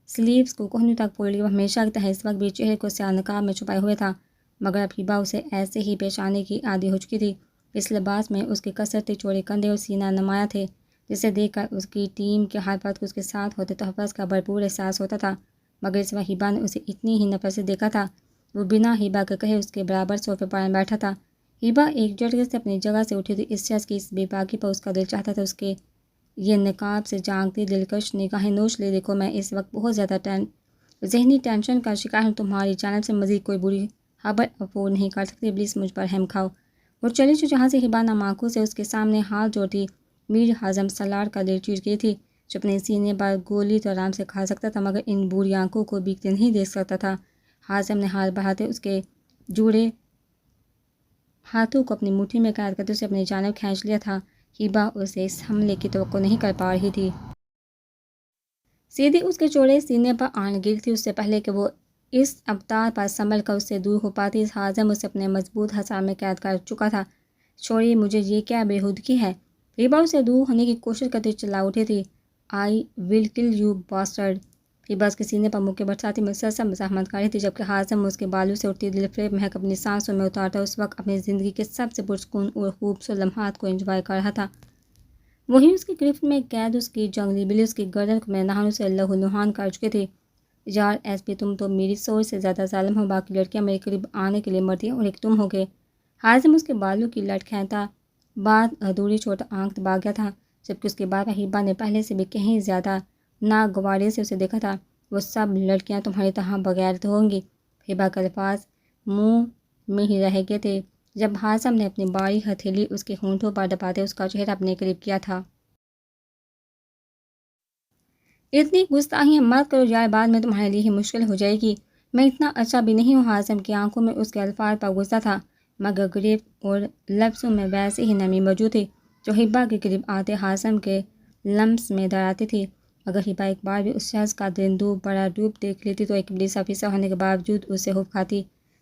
سلیوز کو کوہنیوں تک پھوڑ لی وہ ہمیشہ کی طرح اس وقت بھی چہرے کو سیاہ نقاب میں چھپائے ہوئے تھا، مگر اب ہیبا اسے ایسے ہی پیش آنے کی عادی ہو چکی تھی۔ اس لباس میں اس کے کثرتی چوڑے کندھے اور سینہ نمایاں تھے، جسے دیکھ کر اس کی ٹیم کے ہر فرد کو اس کے ساتھ ہوتے تحفظ کا بھرپور احساس ہوتا تھا، مگر اس وقت ہیبا نے اسے اتنی ہی نفرت سے دیکھا تھا۔ وہ بنا ہیبا کے کہے اس کے برابر صوفے پر بیٹھا تھا۔ ہیبا ایک جھٹکے سے اپنی جگہ سے اٹھی تھی۔ اس شخص کی اس بے باکی پر اس کا دل چاہتا تھا اس کے یہ نقاب سے جھانکتی دلکش نگاہیں نوچ لے۔ دیکھو، میں اس وقت بہت زیادہ ذہنی ٹینشن کا شکار ہوں، تمہاری جانب سے مزید کوئی بری خبر افورڈ نہیں کر سکتی، پلیز مجھ پر رحم کھاؤ۔ اور چلی جو جہاں سے ہبا نام آنکھوں سے اس کے سامنے ہاتھ جوڑتی میر ہاضم سلار کا دل چیر گئی تھی، جو اپنے سینے پر گولی تو آرام سے کھا سکتا تھا مگر ان بری آنکھوں کو بیکتے نہیں دیکھ سکتا تھا۔ ہاضم نے ہاتھ بڑھاتے اس کے جوڑے ہاتھوں کو اپنی مٹھی میں قید کرتے اسے اپنی جانب کھینچ لیا تھا۔ ہبا اسے اس حملے کی توقع نہیں کر پا رہی تھی۔ سیدھی اس کے چوڑے سینے پر آن گر تھی۔ اس سے پہلے کہ وہ اس ابتار پر سنبھل کر اس سے دور ہو پاتی، ہاضم اسے اپنے مضبوط حصار میں قید کر چکا تھا۔ چھوڑیے مجھے، یہ کیا بے ہودگی ہے؟ ہبا اسے دور ہونے کی کوشش کرتے چلا اٹھی تھی۔ آئی ول کل یو باسٹرڈ۔ ہبا اس کے سینے پر منہ کے برساتی مسلسل مزاحمت کر رہی تھی، جبکہ ہاضم اس کے بالوں سے اٹھتی دل فریب مہک اپنی سانسوں میں اتارتا اس وقت اپنی زندگی کے سب سے پرسکون اور خوبصورت لمحات کو انجوائے کر رہا تھا۔ وہیں اس کی گرفت میں قید اس کی جنگلی بلی اس کی گردن کو نہانوں سے لہو لہان کر چکی تھی۔ یار ایس پی، تم تو میری سوچ سے زیادہ ظالم ہو، باقی لڑکیاں میرے قریب آنے کے لیے مرتی ہیں اور ایک تم ہو گئے۔ ہاضم اس کے بالوں کی لٹ کھینچتا بعد ادھوری چھوٹا آنکھ دبا گیا تھا، جبکہ اس کے بعد ہبا نے پہلے سے بھی کہیں زیادہ ناگوارے سے اسے دیکھا تھا۔ وہ سب لڑکیاں تمہاری طرح بغیرت ہوں گی۔ ہبا کے الفاظ منہ میں ہی رہ گئے تھے جب ہاضم نے اپنی باری ہتھیلی اس کے ہونٹوں پر دباتے اس کا چہرہ اپنے قریب کیا تھا۔ اتنی گستاخیاں مت کرو یار، بعد میں تمہارے لیے ہی مشکل ہو جائے گی۔ میں اتنا اچھا بھی نہیں ہوں۔ ہاضم کی آنکھوں میں اس کے الفاظ پر غصہ تھا مگر گریب اور لفظوں میں ویسے ہی نرمی موجود تھی جو ہبا کے قریب آتے ہاضم کے لمس میں دراتی تھی۔ اگر ہبا ایک بار بھی اس شخص کا دندو بڑا ڈوب دیکھ لیتی تو ایک بلی افسر ہونے کے باوجود اسے خوف کھاتی۔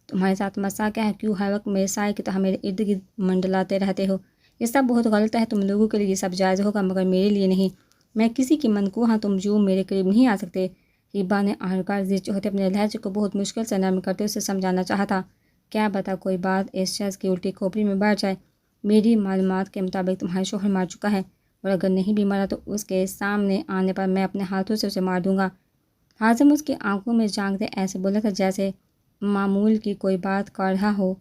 تمہارے ساتھ مسئلہ کیا ہے؟ کیوں ہر وقت میرے سائے کی طرح میرے ارد گرد منڈلاتے رہتے ہو؟ یہ سب بہت غلط ہے۔ تم لوگوں کے لیے یہ سب جائز ہوگا مگر میرے لیے نہیں۔ میں کسی کی منقوہ ہوں، تم یوں میرے قریب نہیں آ سکتے۔ ہبا نے آہنگر زد ہوتے اپنے لہجے کو بہت مشکل سے نرم کرتے اسے سمجھانا چاہا تھا۔ کیا پتہ کوئی بات اس شخص کی الٹی کھوپڑی میں بیٹھ جائے۔ میری معلومات کے مطابق تمہارا شوہر مر چکا ہے اور اگر نہیں بھی مرا تو اس کے سامنے آنے پر میں اپنے ہاتھوں سے اسے مار دوں گا۔ ہاضم اس کی آنکھوں میں جھانکتے ایسے بولا تھا جیسے معمول کی کوئی بات کر رہا ہو۔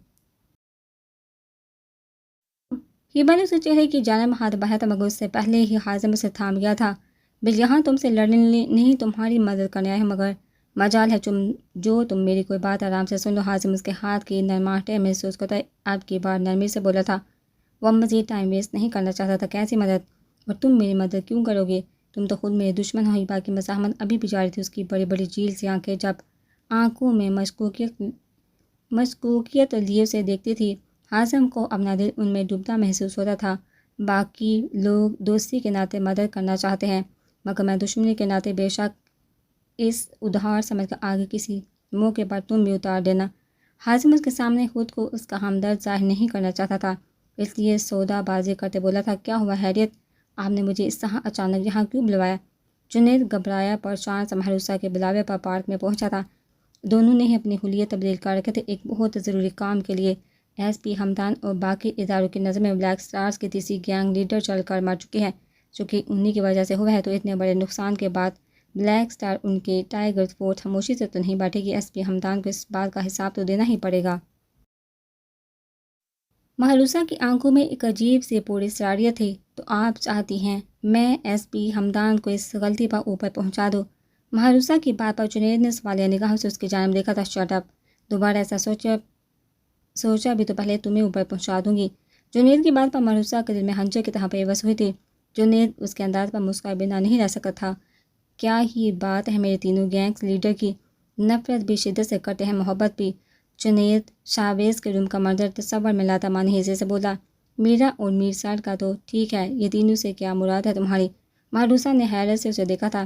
ہبا نے اس کے چہرے کی جانب ہاتھ بڑھایا تھا مگر اس سے پہلے ہی ہاضم اسے تھام گیا تھا۔ بل یہاں تم سے لڑنے نہیں، تمہاری مدد کرنے آئے ہیں، مگر مجال ہے تم میری کوئی بات آرام سے سن لو۔ ہاضم اس کے ہاتھ کی نرماہٹیں محسوس کرتا اب کی بار نرمی سے بولا تھا۔ وہ مزید ٹائم ویسٹ نہیں کرنا چاہتا تھا۔ کیسی مدد؟ اور تم میری مدد کیوں کرو گے؟ تم تو خود میرے دشمن ہو۔ ہبا کی مزاحمت ابھی بھی جاری تھی، اس کی بڑی بڑی جھیل سی آنکھیں جب آنکھوں میں مشکوکیت لیے اسے دیکھتی تھی۔ ہاضم کو اپنا دل ان میں ڈوبتا محسوس ہوتا تھا۔ باقی لوگ دوستی کے ناطے مدد کرنا چاہتے ہیں مگر میں دشمنی کے ناطے بے شک اس ادھار سمجھ کر آگے کسی موقع پر تم بھی اتار دینا۔ ہاضم اس کے سامنے خود کو اس کا ہمدرد ظاہر نہیں کرنا چاہتا تھا، اس لیے سودا بازی کرتے بولا تھا۔ کیا ہوا خیریت؟ آپ نے مجھے اس طرح اچانک یہاں کیوں بلوایا؟ جنید گھبرایا پریشان سا مہروسہ کے بلاوے پر پارک میں پہنچا تھا۔ دونوں نے ہی اپنی حلیے تبدیل کر رکھے تھے ایک بہت ضروری کام کے لیے۔ ایس پی ہمدان اور باقی اداروں کی نظر میں بلیک سٹارز کی تیسری گینگ لیڈر چل کر مر چکی ہے، چونکہ انہی کی وجہ سے ہوا ہے، تو اتنے بڑے نقصان کے بعد بلیک سٹار ان کے ٹائیگر فورس خاموشی سے تو نہیں بیٹھے گی۔ ایس پی ہمدان کو اس بات کا حساب تو دینا ہی پڑے گا۔ مہروسہ کی آنکھوں میں ایک عجیب سی پراسراریت تھی۔ تو آپ چاہتی ہیں میں ایس پی ہمدان کو اس غلطی پر اوپر پہنچا دوں؟ مہروسہ کی بات پر جنید نے سوالیہ نگاہوں سے اس کی جانب دیکھا تھا۔ شٹ اپ، دوبارہ ایسا سوچا بھی تو پہلے تمہیں اوپر پہنچا دوں گی۔ جنید کی بات پر مہروسہ کے دل میں ہنجر کی طرح پیوست ہوئی تھی۔ جنید اس کے انداز پر مسکرائے بنا نہیں رہ سکتا تھا۔ کیا ہی بات ہے میرے تینوں گینگز لیڈر کی، نفرت بھی شدت سے کرتے ہیں، محبت بھی۔ جنید شاویز کے روم کا منظر تصور میں لاتا معنی حصے سے بولا۔ میرا اور میر سال کا تو ٹھیک ہے، یہ تینوں سے کیا مراد ہے تمہاری؟ مہروسہ نے حیرت سے اسے دیکھا تھا۔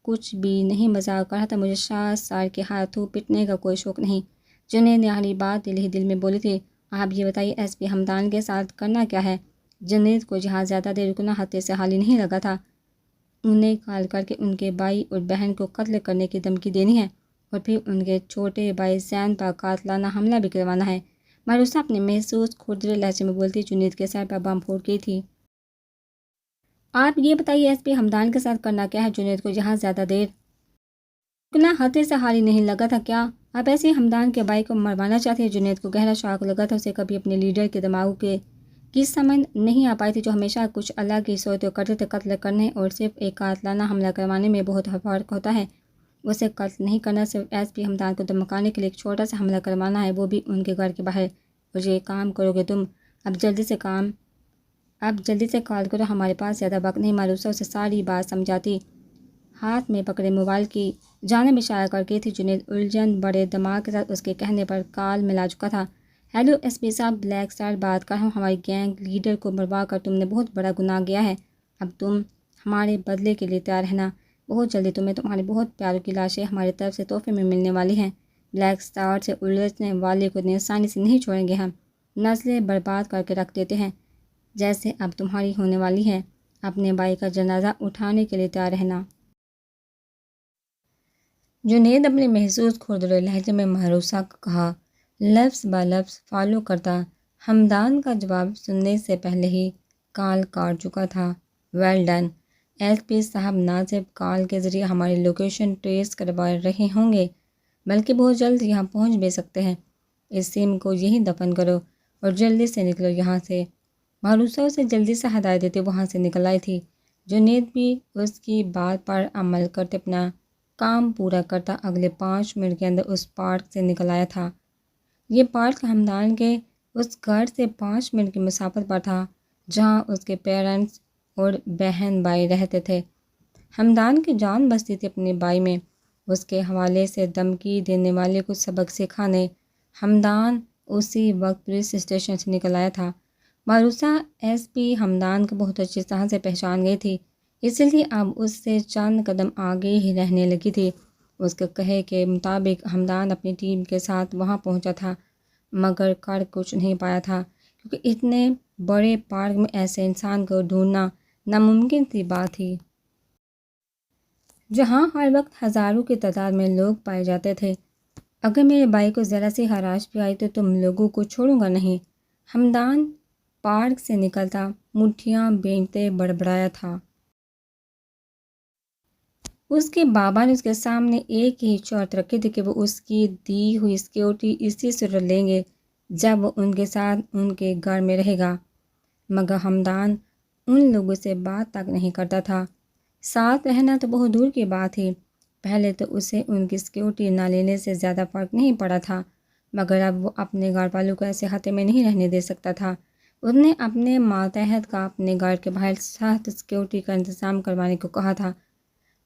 کچھ بھی نہیں، مذاق کر رہا تھا، مجھے شاہ سار کے ہاتھوں پٹنے کا کوئی شوق نہیں۔ جنید نے آخری بات دل ہی دل میں بولی تھی۔ آپ یہ بتائیے ایس پی ہمدان کے ساتھ کرنا کیا ہے؟ جنید کو جہاں زیادہ دیر رکنا ہتھے سے حالی نہیں لگا تھا۔ انہیں کال کر کے ان کے بھائی اور بہن کو قتل کرنے کی دھمکی دینی ہے اور پھر ان کے چھوٹے بھائی زین پر قاتلانہ حملہ بھی کروانا ہے۔ مہروسہ اپنے محسوس کھردرے لہجے میں بولتی جنید کے سر پر بم پھوڑ گئی تھی۔ آپ یہ بتائیے ایس پی ہمدان کے ساتھ کرنا کیا ہے؟ جنید کو جہاں زیادہ دیر رکنا ہتھے سے حالی نہیں لگا تھا۔ کیا آپ ایسے ہمدان کے بھائی کو مروانا چاہتے ہیں؟ جنید کو گہرا شاک لگا تھا۔ اسے کبھی اپنے لیڈر کے دماغوں کی سمجھ نہیں آ پائی تھی جو ہمیشہ کچھ الگ ہی سوچتے کرتے تھے۔ قتل کرنے اور صرف ایک قاتلانہ حملہ کروانے میں بہت فرق ہوتا ہے۔ اسے قتل نہیں کرنا، صرف ایس پی ہمدان کو دھمکانے کے لیے ایک چھوٹا سا حملہ کروانا ہے، وہ بھی ان کے گھر کے باہر۔ اور یہ کام کرو گے تم؟ اب جلدی سے کال کرو، ہمارے پاس زیادہ وقت نہیں۔ ماروسا اسے ساری بات سمجھاتی ہاتھ میں پکڑے موبائل کی جانب اشارہ کر کے تھی۔ جنید الجھن بڑے دماغ کے ساتھ اس کے کہنے پر کال ملا چکا تھا۔ ہیلو ایس پی صاحب، بلیک اسٹار بات کر رہا ہوں۔ ہماری گینگ لیڈر کو مروا کر تم نے بہت بڑا گناہ کیا ہے، اب تم ہمارے بدلے کے لیے تیار رہنا۔ بہت جلدی تمہیں تمہارے بہت پیاروں کی لاشیں ہماری طرف سے تحفے میں ملنے والی ہیں۔ بلیک اسٹار سے الجھنے والے کو آسانی سے نہیں چھوڑیں گے، ہم نسلیں برباد کر کے رکھ دیتے ہیں جیسے اب تمہاری ہونے والی ہے۔ اپنے بھائی کا جنازہ اٹھانے کے لیے تیار رہنا۔ جنید اپنے محسوس کھردرے لہجے میں مہروسہ کو کہا، لفظ بہ لفظ فالو کرتا۔ ہمدان کا جواب سننے سے پہلے ہی کال کاٹ چکا تھا۔ ویل ڈن ایس پی صاحب، نہ صرف کال کے ذریعے ہماری لوکیشن ٹریس کروا رہے ہوں گے بلکہ بہت جلد یہاں پہنچ بھی سکتے ہیں۔ اس سیم کو یہیں دفن کرو اور جلدی سے نکلو یہاں سے۔ مہروسہ اسے جلدی سے ہدایت دیتے وہاں سے نکل آئی تھی۔ جنید بھی اس کی بات پر عمل کرتے اپنا کام پورا کرتا اگلے 5 منٹ کے اندر اس پارک سے نکل آیا تھا۔ یہ پارک ہمدان کے اس گھر سے 5 منٹ کی مسافت پر تھا جہاں اس کے پیرنٹس اور بہن بھائی رہتے تھے۔ ہمدان کی جان بستی تھی اپنے بھائی میں۔ اس کے حوالے سے دھمکی دینے والے کو سبق سکھانے ہمدان اسی وقت پولیس اسٹیشن سے نکل آیا تھا۔ مہروسہ ایس پی ہمدان کو بہت اچھی طرح سے پہچان گئی تھی، اس لیے اب اس سے چند قدم آگے ہی رہنے لگی تھی۔ اس کے کہے کے مطابق ہمدان اپنی ٹیم کے ساتھ وہاں پہنچا تھا، مگر کر کچھ نہیں پایا تھا کیونکہ اتنے بڑے پارک میں ایسے انسان کو ڈھونڈنا ناممکن سی بات تھی جہاں ہر وقت ہزاروں کی تعداد میں لوگ پائے جاتے تھے۔ اگر میرے بھائی کو ذرا سی خراش بھی آئی تو تم لوگوں کو چھوڑوں گا نہیں۔ ہمدان پارک سے نکلتا مٹھیاں بینچتے بڑبڑایا تھا۔ اس کے بابا نے اس کے سامنے ایک ہی شرط رکھی تھی کہ وہ اس کی دی ہوئی سیکیورٹی اسی صورت لیں گے جب وہ ان کے ساتھ ان کے گھر میں رہے گا، مگر ہمدان ان لوگوں سے بات تک نہیں کرتا تھا۔ ساتھ رہنا تو بہت دور کی بات تھی، پہلے تو اسے ان کی سیکیورٹی نہ لینے سے زیادہ فرق نہیں پڑا تھا، مگر اب وہ اپنے گھر والوں کو ایسے خطے میں نہیں رہنے دے سکتا تھا۔ اس نے اپنے ماتحت کا اپنے گھر کے باہر سخت سیکیورٹی کا انتظام کروانے کو کہا تھا۔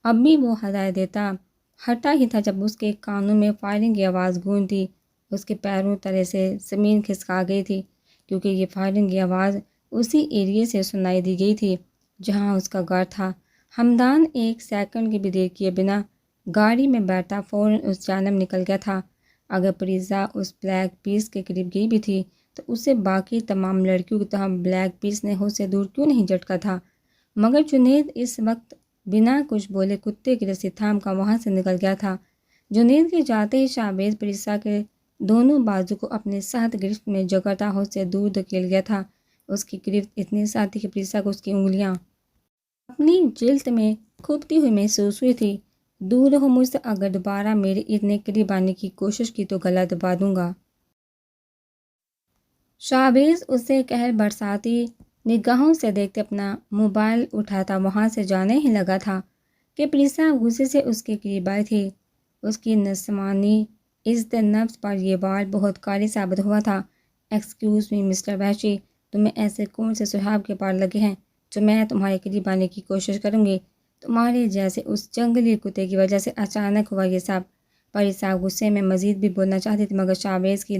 اب بھی وہ ہدایت دیتا ہٹا ہی تھا جب اس کے کانوں میں فائرنگ کی آواز گونجی۔ اس کے پیروں تلے سے زمین کھسکا گئی تھی کیونکہ یہ فائرنگ کی آواز اسی ایریے سے سنائی دی گئی تھی جہاں اس کا گھر تھا۔ ہمدان ایک سیکنڈ کی بھی دیر کیے بنا گاڑی میں بیٹھا فوراً اس جانب نکل گیا تھا۔ اگر پریزا اس بلیک بیسٹ کے قریب گئی بھی تھی تو اسے باقی تمام لڑکیوں کی طرح بلیک بیسٹ نے اس سے دور کیوں نہیں جھٹکا تھا، مگر جنید اس وقت بنا کچھ بولے کتے کی رسی تھام کر وہاں سے نکل گیا تھا۔ جنید کے جاتے ہی شہباز پریزا کے دونوں بازو کو اپنے سخت گرفت میں جکڑتا اس سے دور دھکیل گیا تھا۔ اس کی گرفت اتنی سخت تھی کہ پریزا کو اس کی انگلیاں اپنی جلد میں کھوپتی ہوئی محسوس ہوئی تھی۔ دور رہو مجھ سے، اگر دوبارہ میرے اتنے قریب آنے کی کوشش کی تو گلا دبا دوں گا۔ شہباز اسے قہر برساتی نگاہوں سے دیکھتے اپنا موبائل اٹھاتا وہاں سے جانے ہی لگا تھا کہ پریزا غصے سے اس کے قریب آئی تھی۔ اس کی نسوانی عزت نفس پر یہ وار بہت کاری ثابت ہوا تھا۔ ایکسکیوز می مسٹر وحشی، تمہیں ایسے کون سے سراب کے پار لگے ہیں جو میں تمہارے قریب آنے کی کوشش کروں گی؟ تمہارے جیسے اس جنگلی کتے کی وجہ سے اچانک ہوا یہ سب۔ پریزا غصے میں مزید بھی بولنا چاہتی تھی مگر شہباز کی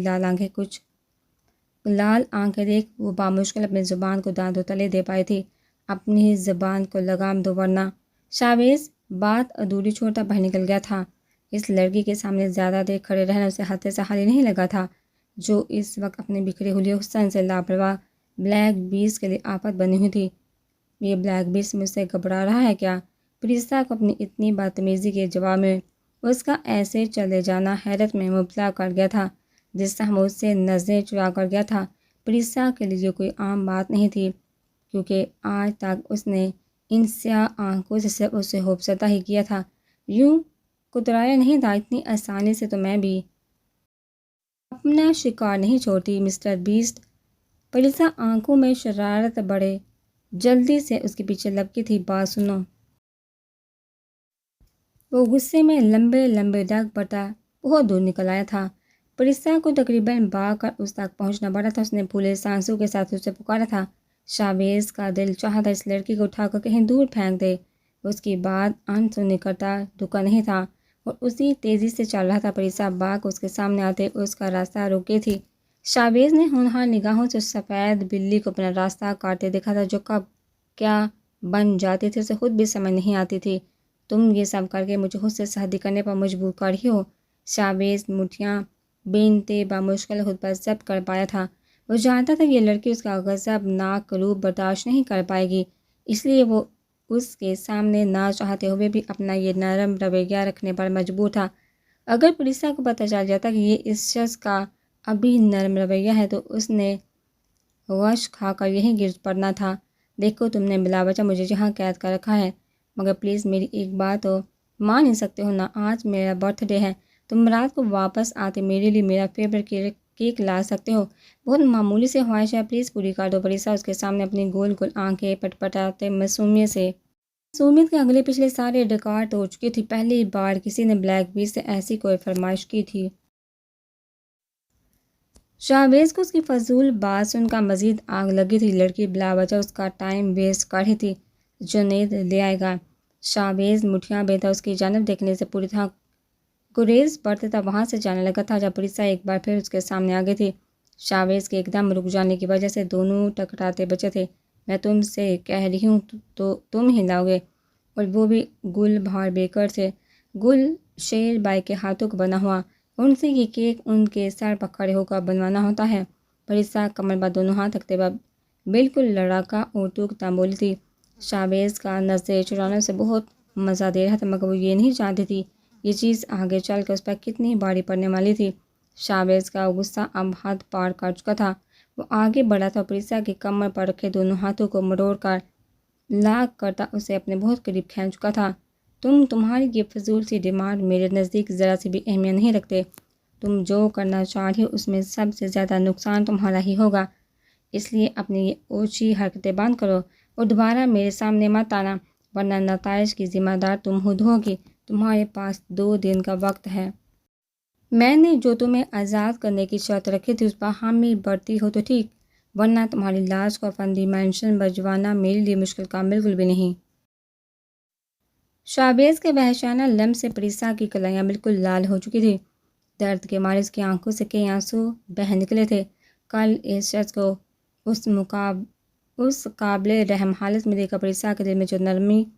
لال آنکھیں دیکھ وہ بامشکل اپنی زبان کو دانتوں تلے دے پائی تھی۔ اپنی زبان کو لگام دو ورنہ۔ شہباز بات ادھوری چھوڑتا باہر نکل گیا تھا۔ اس لڑکی کے سامنے زیادہ دیر کھڑے رہنا اسے ہاتھ سے حالی نہیں لگا تھا جو اس وقت اپنے بکھرے ہوئے حسن سے لاپرواہ بلیک بیسٹ کے لیے آفت بنی ہوئی تھی۔ یہ بلیک بیسٹ مجھ سے گھبرا رہا ہے کیا؟ پریزا کو اپنی اتنی بدتمیزی کے جواب میں اس کا ایسے چلے جانا حیرت میں مبتلا کر گیا تھا جس سے وہ اس سے نظریں چرا کر گیا تھا۔ پریزا کے لیے کوئی عام بات نہیں تھی کیونکہ آج تک اس نے ان سیاہ آنکھوں سے صرف اسے خوفزدہ ہی کیا تھا۔ یوں کترایا نہیں تھا اتنی آسانی سے تو میں بھی اپنا شکار نہیں چھوڑتی مسٹر بیسٹ۔ پریزا آنکھوں میں شرارت بڑھے جلدی سے اس کے پیچھے لپکی تھی۔ بات سنو، وہ غصے میں لمبے لمبے ڈگ پڑتا بہت دور نکل آیا تھا۔ پریسا کو تقریباً بھاگ کر اس تک پہنچنا پڑا تھا۔ اس نے پھولے سانسوں کے ساتھ اسے پکارا تھا۔ شاویز کا دل چاہا تھا اس لڑکی کو اٹھا کر کہیں دور پھینک دے۔ اس کی بات انسنی کرتا رکا نہیں تھا اور اسی تیزی سے چل رہا تھا۔ پریسا باغ اس کے سامنے آتے اس کا راستہ روکے تھی۔ شاویز نے ہونہار نگاہوں سے اس سفید بلی کو اپنا راستہ کاٹتے دیکھا تھا جو کب کیا بن جاتی تھی اسے خود بھی سمجھ نہیں آتی تھی۔ تم یہ سب کر کے مجھے خود سے شادی کرنے پر مجبور کر ہی ہو۔ شاویز مٹھیاں بینتے بمشکل خود پر ضبط کر پایا تھا۔ وہ جانتا تھا کہ یہ لڑکی اس کا غضبناک روپ برداشت نہیں کر پائے گی، اس لیے وہ اس کے سامنے نہ چاہتے ہوئے بھی اپنا یہ نرم رویہ رکھنے پر مجبور تھا۔ اگر پریسا کو پتہ چل جاتا کہ یہ اس شخص کا ابھی نرم رویہ ہے تو اس نے غش کھا کر یہیں گر پڑنا تھا۔ دیکھو تم نے بلا وجہ مجھے یہاں قید کر رکھا ہے، مگر پلیز میری ایک بات تو مان نہیں سکتے ہو نا؟ آج میرا برتھ ڈے ہے، تم رات کو واپس آتے میرے لیے میرا فیوریٹ کیک لا سکتے ہو؟ بہت معمولی سے خواہش ہے، پلیز پوری کر دو۔ پریسا اس کے سامنے اپنی گول گول آنکھیں پٹپٹاتے معصومیت کے اگلے پچھلے سارے ریکارڈ توڑ چکی تھی۔ پہلی بار کسی نے بلیک بیچ سے ایسی کوئی فرمائش کی تھی۔ شاویز کو اس کی فضول بات سن کر مزید آگ لگی تھی۔ لڑکی بلا وجہ اس کا ٹائم ویسٹ کر رہی تھی۔ جنید لے آئے گا۔ شاویز مٹھیاں بیتا اس کی جانب دیکھنے سے پوری طرح گریز بڑھتا وہاں سے جانے لگا تھا جب پریسا ایک بار پھر اس کے سامنے آ گئی تھی۔ شاویز کے ایک دم رک جانے کی وجہ سے دونوں ٹکراتے بچے تھے۔ میں تم سے کہہ رہی ہوں تو تم ہی لاؤ گے، اور وہ بھی گل بہار بیکر سے۔ گل شیر بائی کے ہاتھوں کو بنا ہوا، ان سے یہ کیک ان کے سر پر کھڑے ہو کر بنوانا ہوتا ہے۔ پریسا کمر پر دونوں ہاتھ رکھتے ہوئے بالکل لڑاکا اور ٹوکتا بولی تھی۔ شاویز کا نظریں چرانے سے بہت مزہ دے رہا تھا، مگر وہ یہ نہیں جانتی تھی یہ چیز آگے چل کر اس پر کتنی بھاری پڑنے والی تھی۔ شاویز کا غصہ اب حد پار کر چکا تھا۔ وہ آگے بڑھا تھا اور پریسا کی کمر پر رکھے دونوں ہاتھوں کو مروڑ کر لاک کرتا اسے اپنے بہت قریب کھینچ چکا تھا۔ تمہاری یہ فضول سی ڈیمانڈ میرے نزدیک ذرا سی بھی اہمیت نہیں رکھتے۔ تم جو کرنا چاہ رہی ہو اس میں سب سے زیادہ نقصان تمہارا ہی ہوگا، اس لیے اپنی یہ اوچھی حرکتیں بند کرو اور دوبارہ میرے سامنے مت آنا، ورنہ نتائج کی ذمہ دار تم خود ہوگی۔ تمہارے پاس 2 دن کا وقت ہے۔ میں نے جو تمہیں آزاد کرنے کی شرط رکھی تھی اس پر حامی بڑھتی ہو تو ٹھیک، ورنہ تمہاری لاش کو فندی مینشن بھجوانا میرے لیے مشکل کام بالکل بھی نہیں۔ شاویز کے وحشیانہ لمس سے پریسا کی کلائیاں بالکل لال ہو چکی تھی۔ درد کے مارے اس کی آنکھوں سے کئی آنسو بہہ نکلے تھے۔ کل اس شخص کو اس قابل رحم حالت میں دیکھ کر پریسا کے دل میں جو نرمی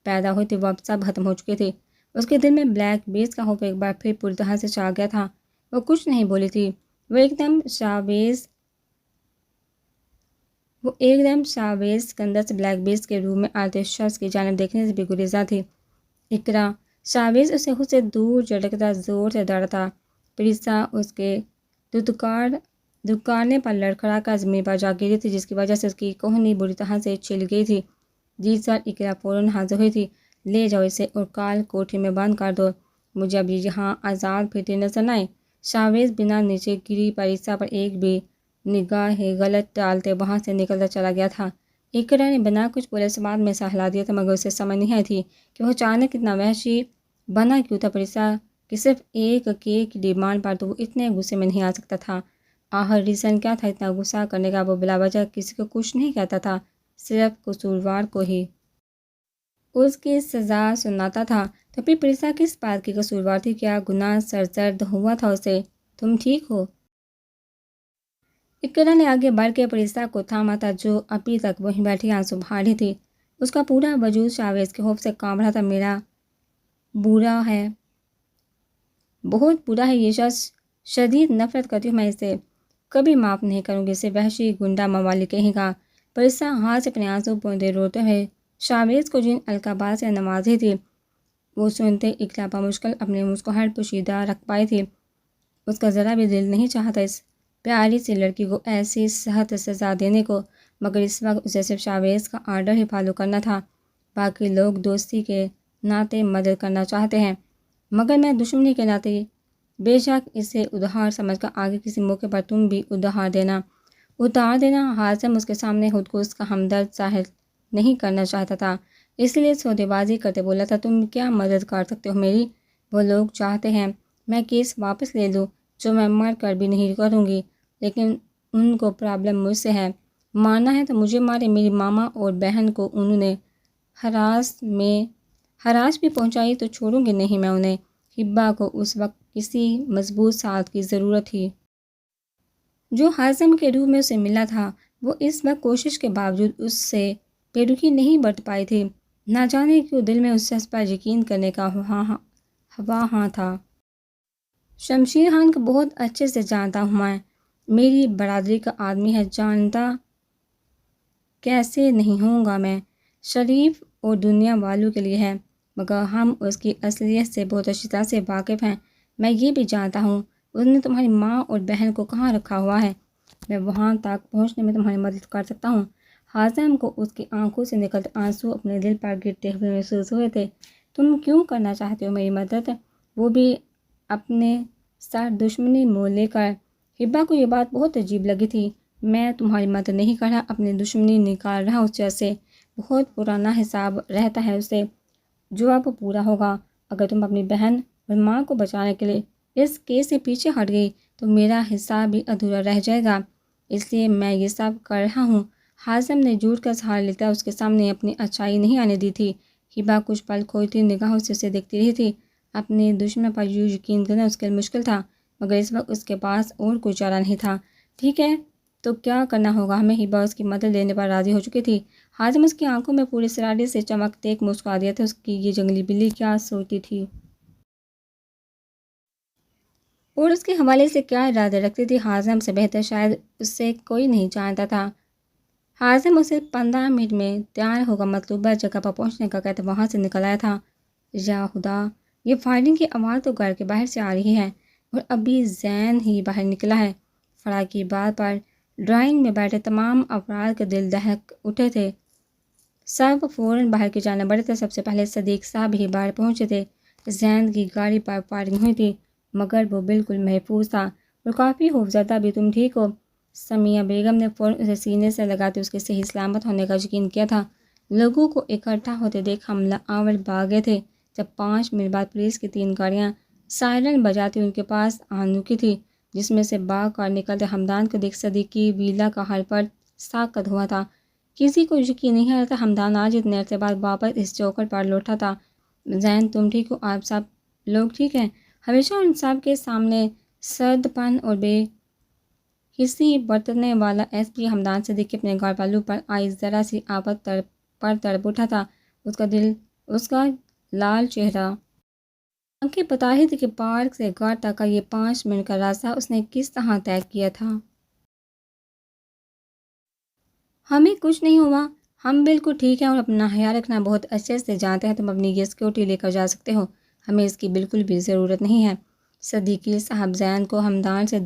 پیدا ہوئی تھی وہ اب سب ختم ہو چکی تھی۔ اس کے دل میں بلیک بیس کا خوف ایک بار پھر پوری طرح سے چھا گیا تھا۔ وہ کچھ نہیں بولی تھی۔ وہ ایک دم شاویز کے اندر سے بلیک بیس کے روم میں آتے شخص کی جانب دیکھنے سے بھی گریزاں تھی۔ اقرا! شاویز اسے خود سے دور جھٹکتا زور سے ڈرا تھا۔ پریسا اس کے دھتکارنے پر لڑکھڑا کر زمین پر جا گری تھی، جس کی وجہ سے اس کی کوہنی بری طرح سے چھل گئی تھی۔ جی سر! اقرا فوراً حاضر ہوئی تھی۔ لے جاؤ اسے اور کال کوٹری میں بند کر دو، مجھے اب یہاں آزاد پھرتی نظر نہ آئے۔ شاویز بنا نیچے گری پریسا پر ایک بھی نگاہ غلط ڈالتے وہاں سے نکلتا چلا گیا تھا۔ اقرا نے بنا کچھ بولے سماعت میں سا ہلا دیا تھا، مگر اسے سمجھ نہیں آئی تھی کہ وہ اچانک اتنا وحشی بنا کیوں تھا۔ پریسا کہ صرف ایک کیک کی ڈیمانڈ پر تو وہ اتنے غصے میں نہیں آ سکتا تھا۔ آخر ریزن کیا تھا اتنا غصہ کرنے کا؟ وہ بلا وجہ کسی کو کچھ نہیں کہتا تھا، صرف قصوروار کو ہی اس کی سزا سناتا تھا۔ تو پھر پریسا کس بات کی قصوروار تھی؟ کیا گناہ سرزد ہوا تھا اسے؟ تم ٹھیک ہو؟ اقرا نے آگے بڑھ کے پریسا کو تھاما تھا جو ابھی تک وہیں بیٹھی آنسو بہا رہی تھی۔ اس کا پورا وجود شاویز کے خوف سے کانپ رہا تھا۔ میرا برا ہے، بہت برا ہے یہ شخص، شدید نفرت کرتی ہوں میں اسے، کبھی معاف نہیں کروں گی اسے، وحشی گنڈا موالی کہیں گا۔ پریسا ہاتھ سے اپنے آنسو پوندے روتے ہوئے شاویز کو جن القابات سے نوازی تھی وہ سنتے اقرا بمشکل اپنی مسکراہٹ پوشیدہ رکھ پائی تھی۔ اس کا ذرا بھی دل نہیں چاہتا اس پیاری سی لڑکی کو ایسی سخت سزا دینے کو، مگر اس وقت اسے صرف شاویز کا آرڈر ہی فالو کرنا تھا۔ باقی لوگ دوستی کے ناطے مدد کرنا چاہتے ہیں، مگر میں دشمنی کے ناطے بے شک اسے ادھار سمجھ کر آگے کسی موقع پر تم بھی اتار دینا۔ حازم اس کے سامنے خود کو اس کا ہمدرد ظاہر نہیں کرنا چاہتا تھا۔ اس لیے سودے بازی کرتے بولا تھا، تم کیا مدد کر سکتے ہو میری؟ وہ لوگ چاہتے ہیں میں کیس واپس لے لوں، جو میں مر کر بھی نہیں کروں گی، لیکن ان کو پرابلم مجھ سے ہے۔ مارنا ہے تو مجھے مارے، میری ماما اور بہن کو انہوں نے ہراس بھی پہنچائی تو چھوڑوں گی نہیں میں انہیں۔ ہبا کو اس وقت کسی مضبوط ساتھ کی ضرورت تھی جو حازم کے روح میں اسے ملا تھا۔ وہ اس وقت کوشش کے باوجود اس سے بے رخی نہیں برت پائی تھی، نہ جانے کیوں دل میں اس شخص پر یقین کرنے کا ہوا تھا۔ شمشیر خان کو بہت اچھے سے جانتا ہوں میں، میری برادری کا آدمی ہے، جانتا کیسے نہیں ہوں گا میں، شریف اور دنیا والوں کے لیے ہے، مگر ہم اس کی اصلیت سے بہت اچھی طرح سے واقف ہیں۔ میں یہ بھی جانتا ہوں اس نے تمہاری ماں اور بہن کو کہاں رکھا ہوا ہے، میں وہاں تک پہنچنے میں تمہاری مدد کر سکتا ہوں۔ حازم کو اس کی آنکھوں سے نکلتے آنسو اپنے دل پر گرتے ہوئے محسوس ہوئے تھے۔ تم کیوں کرنا چاہتے ہو میری مدد؟ وہ بھی اپنے سر دشمنی مول لے کر۔ ہبا کو یہ بات بہت عجیب لگی تھی۔ میں تمہاری مدد نہیں کر رہا، اپنی دشمنی نکال رہا اس سے، بہت پرانا حساب رہتا ہے اسے، جو اب پورا ہوگا۔ اگر تم اپنی بہن اور ماں کو بچانے کے لیے اس کیس سے پیچھے ہٹ گئی تو میرا حصہ بھی ادھورا رہ جائے گا، اس لیے میں یہ سب کر رہا ہوں۔ حازم نے جھوٹ کا سہارا لیتا اس کے سامنے اپنی اچھائی نہیں آنے دی تھی۔ ہبا کچھ پل کھوتی نگاہوں سے اسے دیکھتی رہی تھی۔ اپنے دشمن پر یوں یقین کرنا اس کے لیے مشکل تھا، مگر اس وقت اس کے پاس اور کوئی چارہ نہیں تھا۔ ٹھیک ہے تو کیا کرنا ہوگا ہمیں؟ ہبا اس کی مدد لینے پر راضی ہو چکی تھی۔ حازم اس کی آنکھوں میں پوری سراڑی سے چمکتے ایک مسکرا دیا تھا۔ اس کی یہ جنگلی بلی کیا سوچتی تھی اور اس کے حوالے سے کیا ارادے رکھتی تھی، حازم سے بہتر شاید اس سے کوئی نہیں جانتا تھا۔ حازم اسے 15 منٹ میں تیار ہوگا مطلوبہ جگہ پر پہنچنے کا کہتے وہاں سے نکل آیا تھا۔ یا خدا، یہ فائرنگ کی آواز تو گھر کے باہر سے آ رہی ہے اور ابھی زین ہی باہر نکلا ہے۔ فرا کی بات پر ڈرائنگ میں بیٹھے تمام افراد کے دل دہک اٹھے تھے۔ سب فوراً باہر کی جانب بڑھے تھے۔ سب سے پہلے صدیق صاحب ہی باہر پہنچے تھے۔ زین کی گاڑی پر فائرنگ ہوئی تھی، مگر وہ بالکل محفوظ تھا اور کافی خوفزدہ بھی۔ تم ٹھیک ہو؟ سمیہ بیگم نے فوراً اسے سینے سے لگاتے اس کے صحیح سلامت ہونے کا یقین کیا تھا۔ لوگوں کو اکٹھا ہوتے دیکھ حملہ آور بھاگے تھے۔ جب 5 منٹ بعد پولیس کی 3 گاڑیاں سائرن بجاتی ان کے پاس آ رکی تھی، جس میں سے باغ کار نکلتے حمدان کو دیکھ صدیق کی ویلا کا ہر پر ساکت ہوا تھا۔ کسی کو یقین نہیں آ رہا تھا حمدان آج اتنے عرصے بعد واپس اس چوکھٹ پر لوٹا تھا۔ زین تم ٹھیک ہو؟ آپ سب لوگ ٹھیک ہیں؟ ہمیشہ ان سب کے سامنے سرد پن اور بے حسی برتنے والا ایس پی حمدان صدیق کے اپنے گھر والوں پر آئی ذرا سی آفت پر تڑپ اٹھا تھا۔ اس کا لال چہرہ آنکھیں بتا رہی تھی کہ پارک سے گھر تک کا یہ 5 منٹ کا راستہ اس نے کس طرح طے کیا تھا۔ ہمیں کچھ نہیں ہوا، ہم بالکل ٹھیک ہیں اور اپنا خیال رکھنا بہت اچھے سے جانتے ہیں۔ تم اپنی یہ سیکیورٹی لے کر جا سکتے ہو، ہمیں اس کی بالکل بھی ضرورت نہیں ہے۔ صدیقی صاحب زین کو حمدان سے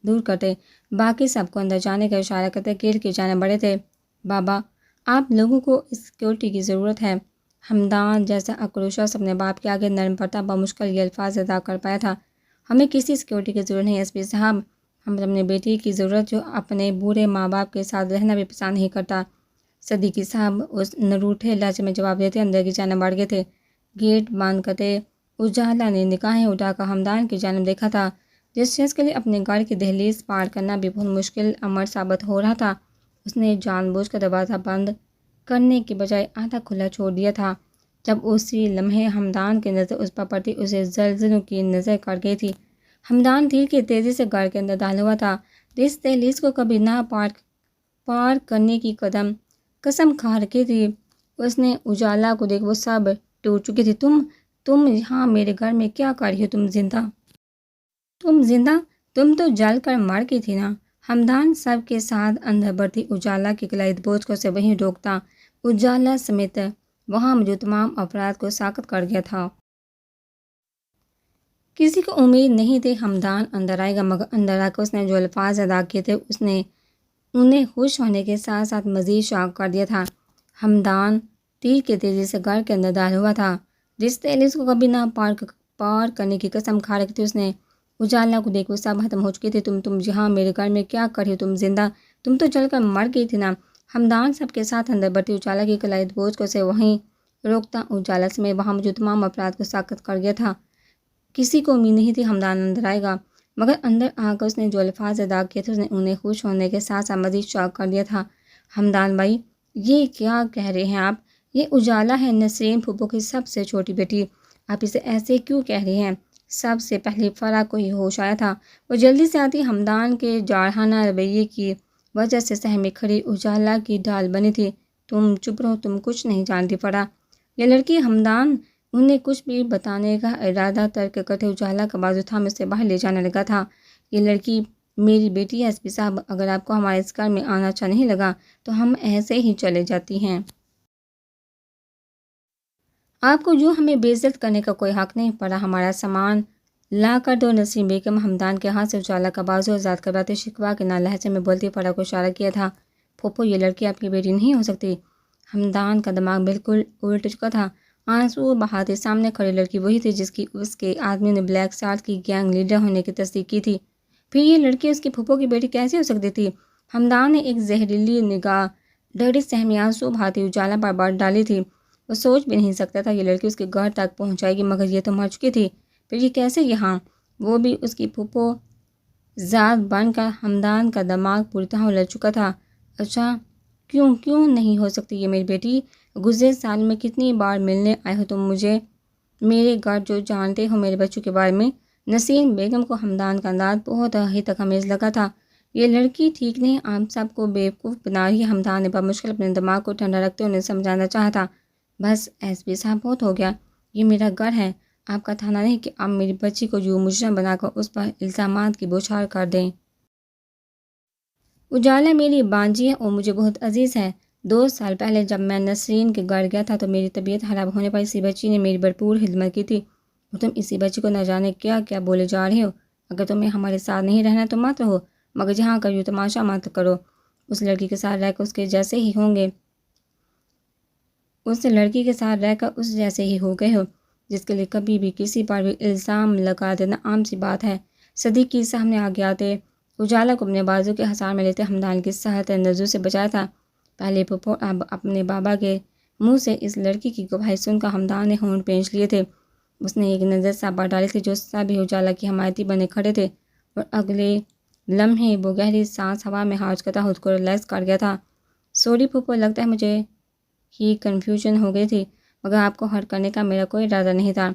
دور کرتے، باقی سب کو اندر جانے کا اشارہ کرتے گیٹ کی جانب بڑھے تھے۔ بابا، آپ لوگوں کو اس سیکیورٹی کی ضرورت ہے۔ حمدان جیسا اکڑو شخص اپنے باپ کے آگے نرم پڑتا بمشکل یہ الفاظ ادا کر پایا تھا۔ ہمیں کسی سیکیورٹی کی ضرورت نہیں ایس پی صاحب، ہم اپنے بیٹی کی ضرورت جو اپنے بوڑھے ماں باپ کے ساتھ رہنا بھی پسند نہیں کرتا۔ صدیقی صاحب اس نروٹھے لہجے میں جواب دیتے اندر کی جانب بڑھ گئے تھے۔ گیٹ بند کرتے اجالا نے نگاہیں اٹھا کر حمدان کی جانب دیکھا تھا، جس شخص کے لیے اپنے گھر کی دہلیز پار کرنا بھی بہت مشکل امر ثابت ہو رہا تھا۔ اس نے جان بوجھ کر دروازہ بند کرنے کی بجائے آدھا کھلا چھوڑ دیا تھا۔ جب اسی لمحے حمدان کی نظر اس پر پڑتی اسے زلزلوں کی نظر کر گئی تھی۔ حمدان دھیر کی تیزی سے گھر کے اندر داخل ہوا تھا۔ جس دہلیز کو کبھی نہ پار کرنے کی قسم کھا رکھی تھی، اس نے اجالا کو دیکھ وہ سب ٹوٹ چکی تھی۔ تم یہاں میرے گھر میں کیا کر رہی ہو؟ تم زندہ؟ تم تو جل کر مر گئی تھی نا؟ حمدان سب کے ساتھ اندر بڑھتی اجالا کی کلید بوجھ کو سے وہیں روکتا اجالا سمیت وہاں موجود تمام افراد کو ساکت کر گیا تھا۔ کسی کو امید نہیں تھی حمدان اندر آئے گا، مگر اندر آ کر اس نے جو الفاظ ادا کیے تھے اس نے انہیں خوش ہونے کے ساتھ ساتھ مزید شاک کر دیا تھا۔ حمدان تیر کی تیزی سے گھر کے اندر داخل ہوا تھا۔ جس دہلیز کو کبھی نہ پار کرنے کی قسم کھا رکھی تھی، اس نے اجالا کو دیکھ وہ سب ختم ہو چکی تھی۔ تم یہاں میرے گھر میں کیا کر رہی ہو؟ تم زندہ؟ تم تو جل کر مر گئی تھی نا؟ حمدان سب کے ساتھ اندر بڑھتی اجالا کی کلید بوجھ کو سے وہیں روکتا اجالا سمیت وہاں موجود تمام افراد کو ساکت کر گیا تھا۔ کسی کو امید نہیں تھی ہمدان اندر آئے گا، مگر اندر آ کر اس نے جو الفاظ ادا کیے تھے اس نے انہیں خوش ہونے کے ساتھ ساتھ مزید شوق کر دیا تھا۔ ہمدان بھائی، یہ کیا کہہ رہے ہیں آپ؟ یہ اجالا ہے، نسرین پھوپھو کی سب سے چھوٹی بیٹی، آپ اسے ایسے کیوں کہہ رہے ہیں؟ سب سے پہلے فرح کو ہی ہوش آیا تھا۔ وہ جلدی سے آتی ہمدان کے جارحانہ رویے کی وجہ سے سہمی کھڑی اجالا کی ڈھال بنی تھی۔ تم چپ رہو، تم کچھ نہیں جانتی فرح، یہ لڑکی ہمدان انہیں کچھ بھی بتانے کا ارادہ ترک کرتے اجالا کا بازو تھام سے باہر لے جانے لگا تھا۔ یہ لڑکی میری بیٹی ہے ایس پی صاحب، اگر آپ کو ہمارے اس گھر میں آنا اچھا نہیں لگا تو ہم ایسے ہی چلے جاتی ہیں۔ آپ کو یوں ہمیں بے عزت کرنے کا کوئی حق نہیں پڑا، ہمارا سامان لا کر دو۔ نسرین بیگم ہمدان کے ہاتھ سے اجالا کا بازو آزاد کرواتے شکوہ کے نہ لہجے میں بولتی فرح کو اشارہ کیا تھا۔ پھوپھو، یہ لڑکی آپ کی بیٹی نہیں ہو سکتی۔ ہمدان کا دماغ بالکل الٹ چکا تھا۔ آنسو بہاتے سامنے کھڑی لڑکی وہی تھی جس کی اس کے آدمی نے بلیک سالٹ کی گینگ لیڈر ہونے کی تصدیق کی تھی۔ پھر یہ لڑکی اس کی پھوپھو کی بیٹی کیسے ہو سکتی تھی؟ ہمدان نے ایک زہریلی نگاہ ڈرتی سہمی آنسو بہاتی اجالا پر بار ڈالی تھی۔ وہ سوچ بھی نہیں سکتا تھا یہ لڑکی اس کے گھر تک پہنچائے گی، مگر یہ تو مر چکی تھی، پھر یہ کیسے یہاں، وہ بھی اس کی پھوپھو ذات بن کر؟ ہمدان کا دماغ پوری طرح الجھ چکا تھا۔ اچھا، کیوں نہیں ہو سکتی یہ میری بیٹی؟ گزرے سال میں کتنی بار ملنے آئے ہو تم مجھے، میرے گھر جو جانتے ہو میرے بچوں کے بارے میں۔ نسرین بیگم کو ہمدان کا انداز بہت ہی تحمیز لگا تھا۔ یہ لڑکی ٹھیک نہیں، آپ سب کو بیوقوف بنا رہی ہے۔ ہمدان نے بمشکل اپنے دماغ کو ٹھنڈا رکھتے انہیں سمجھانا چاہا تھا۔ بس ایس پی صاحب، بہت ہو گیا، یہ میرا گھر ہے، آپ کا تھانہ نہیں کہ آپ میری بچی کو یوں مجرم بنا کر اس پر الزامات کی بوچھار کر دیں۔ اجالا میری بانجی ہے اور مجھے بہت عزیز ہے۔ 2 سال پہلے جب میں نسرین کے گھر گیا تھا تو میری طبیعت خراب ہونے پر اسی بچی نے میری بھرپور خدمت کی تھی، اور تم اسی بچی کو نہ جانے کیا کیا بولے جا رہے ہو۔ اگر تمہیں ہمارے ساتھ نہیں رہنا تو مت رہو، مگر جہاں کر یوں تماشا مت کرو۔ اس لڑکی کے ساتھ رہ کر اس کے جیسے ہی ہوں گے، اس لڑکی کے ساتھ رہ کر اس جیسے ہی ہو گئے ہو جس کے لیے کبھی بھی کسی پر بھی الزام لگا دینا عام سی بات ہے۔ صدیقی سامنے آگے آتے اجالا کو اپنے بازو کے حصار میں لیتے ہمدان کی صحت نزول سے بچایا تھا۔ پہلے پھوپھو اب اپنے بابا کے منہ سے اس لڑکی کی گواہی سن کر ہمدان نے ہونٹ پینچ لیے تھے۔ اس نے ایک نظر سابہ ڈالی تھی جو سبھی اجالا کی حمایتی بنے کھڑے تھے، اور اگلے لمحے وہ گہری سانس ہوا میں خارج کرتا خود کو ریلیکس کر گیا تھا۔ سوری پھوپھو، لگتا ہے مجھے ہی کنفیوژن ہو گئی تھی، مگر آپ کو ہرٹ کرنے کا میرا کوئی ارادہ نہیں تھا۔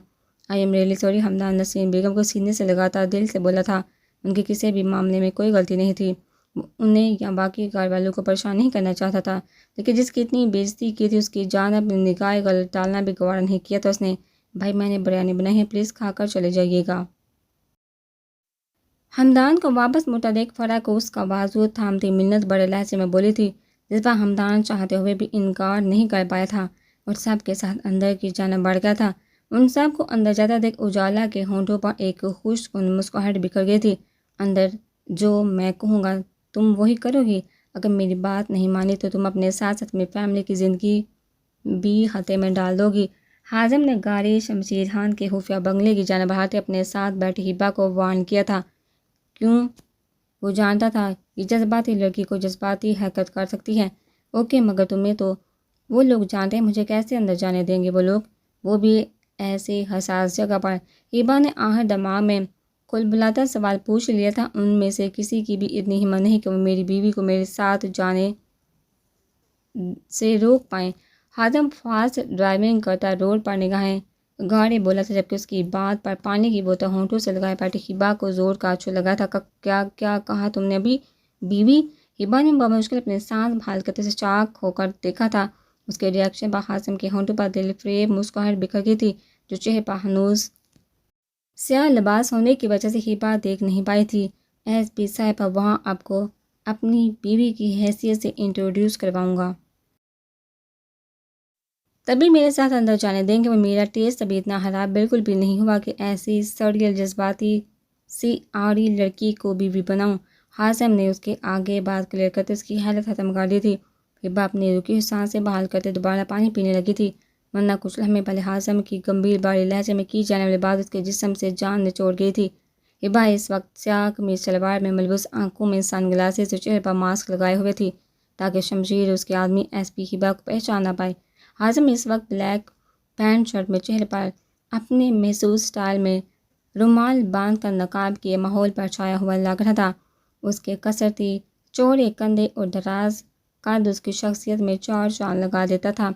I am really sorry. Hamdan Nasreen Begum کو سینے سے لگاتا دل سے بولا تھا۔ ان کی کسی بھی معاملے میں کوئی غلطی نہیں تھی، وہ انہیں یا باقی گھر والوں کو پریشان نہیں کرنا چاہتا تھا، لیکن جس کی اتنی بے عزتی کی تھی اس کی جانب نگاہ غلط ڈالنا بھی گوارا نہیں کیا تھا اس نے۔ بھائی، میں نے بریانی بنائی ہے، پلیز کھا کر چلے جائیے گا۔ ہمدان کو واپس موڑتا دیکھ فرح کو اس کا بازو تھامتی منت بڑے لہجے میں بولی تھی، جس پر ہمدان چاہتے ہوئے بھی انکار نہیں کر پایا تھا، اور سب کے ساتھ اندر کی جانب بڑھ گیا تھا۔ ان سب کو اندر جاتا دیکھ اجالا کے ہونٹوں پر ایک خوش کن مسکراہٹ بکھر گئی تھی۔ اندر جو میں کہوں گا تم وہی کرو گی؟ اگر میری بات نہیں مانی تو تم اپنے ساتھ ساتھ اپنی فیملی کی زندگی بھی خطرے میں ڈال دو گی۔ حازم نے گاڑی شمشیر خان کے خفیہ بنگلے کی جانب بڑھاتے اپنے ساتھ بیٹھی ہبا کو وارن کیا تھا۔ کیوں؟ وہ جانتا تھا یہ جذباتی لڑکی کو جذباتی حرکت کر سکتی ہے۔ اوکے، مگر تمہیں تو وہ لوگ جانتے ہیں، مجھے کیسے اندر جانے دیں گے وہ لوگ، وہ بھی ایسی حساس جگہ پر؟ ہبا نے آہر دماغ میں کھلبلاتا سوال پوچھ لیا تھا۔ ان میں سے کسی کی بھی اتنی ہمت نہیں کہ وہ میری بیوی کو میرے ساتھ جانے سے روک پائیں۔ حازم فاسٹ ڈرائیونگ کرتا روڈ پر نگاہیں گاڑی بولا تھا، جبکہ اس کی بات پر پانی کی بوتل ہونٹوں سے لگائے بیٹھی ہبا کو زور کا چھو لگا تھا۔ کیا کہا تم نے ابھی؟ بیوی؟ ہبا نے بمشکل اپنے سانس بحال کرتے سے چاک ہو کر دیکھا تھا۔ اس کے ریاکشن پر حازم کے ہونٹوں پر دل فریب مسکراہٹ بکھر گئی تھی، جو چہرے پر ہنوز سیاہ لباس ہونے کی وجہ سے ہبا دیکھ نہیں پائی تھی۔ ایس پی صاحب، وہاں آپ کو اپنی بیوی کی حیثیت سے انٹروڈیوس کرواؤں گا، تبھی میرے ساتھ اندر جانے دیں گے۔ وہ میرا ٹیسٹ ابھی اتنا خراب بالکل بھی نہیں ہوا کہ ایسی سڑیل جذباتی سی آڑی لڑکی کو بیوی بناؤں۔ حازم نے اس کے آگے بات کلیئر کرتے اس کی حیرت ختم کر دی تھی۔ ہبا اپنی رکی ہوئی سانسیں بحال کرتے دوبارہ پانی پینے لگی تھی، ورنہ کچھ لمحے پہلے حازم کی گمبھیر باری لہجے میں کی جانے والی بات اس کے جسم سے جان نچوڑ گئی تھی۔ ہبا اس وقت سیاہ قمیض شلوار میں ملبوس، آنکھوں میں سن گلاسز اور چہرے پر ماسک لگائے ہوئے تھی تاکہ شمشیر اس کے آدمی ایس پی ہبا کو پہچان نہ پائے۔ حازم اس وقت بلیک پینٹ شرٹ میں چہرے پر اپنے محسوس سٹائل میں رومال باندھ کر نقاب کے ماحول پر چھایا ہوا لگ رہا تھا۔ اس کے کثرتی چوڑے کندھے اور دراز قد اس کی شخصیت میں چار چاند لگا دیتا تھا۔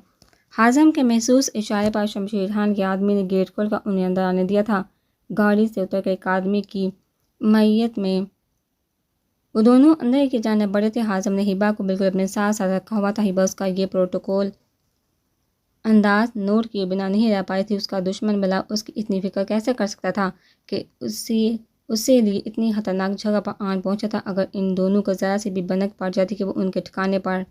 حازم کے محسوس اشارے پر شمشیر خان کے آدمی نے گیٹ کھول کر انہیں اندر آنے دیا تھا۔ گاڑی سے اتر کر ایک آدمی کی معیت میں وہ دونوں اندر کی جانب بڑھے تھے۔ حازم نے ہبا کو بالکل اپنے ساتھ ساتھ رکھا ہوا تھا۔ ہبا اس کا یہ پروٹوکول انداز نوٹ کیے بنا نہیں رہ پائی تھی۔ اس کا دشمن بھلا اس کی اتنی فکر کیسے کر سکتا تھا کہ اسے لیے اتنی خطرناک جگہ پر آن پہنچا تھا۔ اگر ان دونوں کو ذرا سی بھی بنک پڑ جاتی کہ وہ ان کے ٹھکانے پر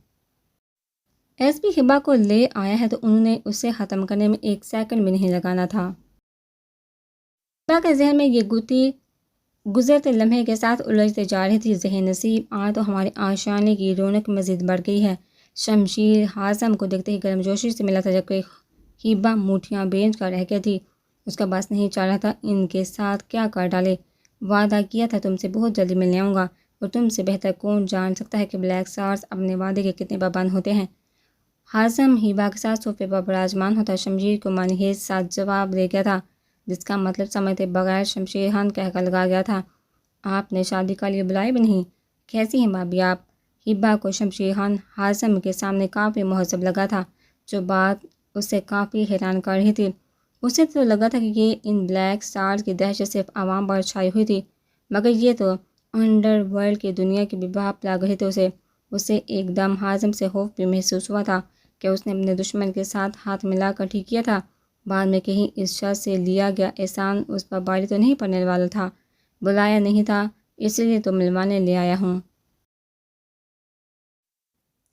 ایس پی ہبا کو لے آیا ہے تو انہوں نے اسے ختم کرنے میں ایک سیکنڈ بھی نہیں لگانا تھا۔ ہبا کے ذہن میں یہ گتی گزرتے لمحے کے ساتھ الجھتے جا رہی تھی۔ ذہن نصیب، آج تو ہمارے آشیانے کی رونق مزید بڑھ گئی ہے۔ شمشیر حازم کو دیکھتے ہی گرم جوشی سے ملا تھا، جبکہ ہبا مٹھیاں بھیج کر رہ گئی تھی۔ اس کا بس نہیں چل رہا تھا ان کے ساتھ کیا کر ڈالے۔ وعدہ کیا تھا تم سے بہت جلدی ملنے آؤں گا، اور تم سے بہتر کون جان سکتا ہے کہ بلیک سٹارز اپنے وعدے کے کتنے پابند ہوتے ہیں۔ حازم ہبا کے ساتھ صوفے پر براجمان ہوتا شمشیر کو مانحیس ساتھ جواب دے گیا تھا، جس کا مطلب سمجھتے بغیر شمشیر خان کہہ کر لگا گیا تھا، آپ نے شادی کا لیے بلائی بھی نہیں، کیسی ہیں بھابھی آپ؟ ہبا کو شمشیر خان حازم کے سامنے کافی مہذب لگا تھا، جو بات اسے کافی حیران کر رہی تھی۔ اسے تو لگا تھا کہ یہ ان بلیک سٹارز کی دہشت صرف عوام پر چھائی ہوئی تھی، مگر یہ تو انڈر ورلڈ کی دنیا کی بھی بھاپ لگ رہی تھی۔ اسے ایک دم حازم سے خوف بھی محسوس ہوا تھا کہ اس نے اپنے دشمن کے ساتھ ہاتھ ملا کر ٹھیک کیا تھا۔ بعد میں کہیں اس شخص سے لیا گیا احسان اس پر بھاری تو نہیں پڑنے والا تھا۔ بلایا نہیں تھا، اس لیے تو ملوانے لے آیا ہوں۔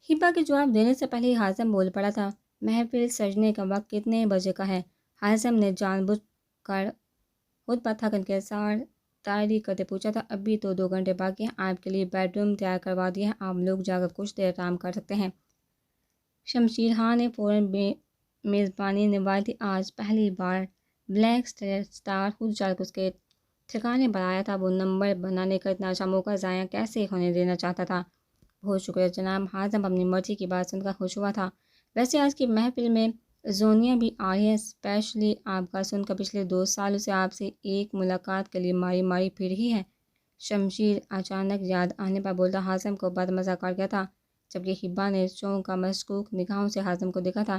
ہبا کے جواب دینے سے پہلے ہی حازم بول پڑا تھا، محفل سجنے کا وقت کتنے بجے کا ہے؟ حازم نے جان بوجھ کر خود پر تھکن کے ساتھ تائری کرتے پوچھا تھا، ابھی تو 2 گھنٹے باقی ہیں، آپ کے لیے بیڈ روم تیار کروا دیا ہے، آپ لوگ جا کر کچھ دیر آرام کر سکتے ہیں۔ شمشیر خان نے فوراً میزبانی نبھائی تھی۔ آج پہلی بار بلیک سٹار خود چل کر اس کے ٹھکانے پر آیا تھا۔ وہ نمبر بنانے کا اتنا اچھا موقع ضائع کیسے ہونے دینا چاہتا تھا؟ بہت شکریہ جناب۔ حازم اپنی مرضی کی بات سن کر خوش ہوا تھا۔ ویسے آج کی محفل میں زونیا بھی آ رہی ہے، اسپیشلی آپ کا سن کر پچھلے 2 سالوں سے آپ سے ایک ملاقات کے لیے ماری ماری پھر رہی ہے۔ شمشیر اچانک یاد آنے پر بولتا۔ حازم کو بد مزہ کر گیا تھا، جبکہ ہبا نے چونکا مشکوک نگاہوں سے حازم کو دیکھا تھا۔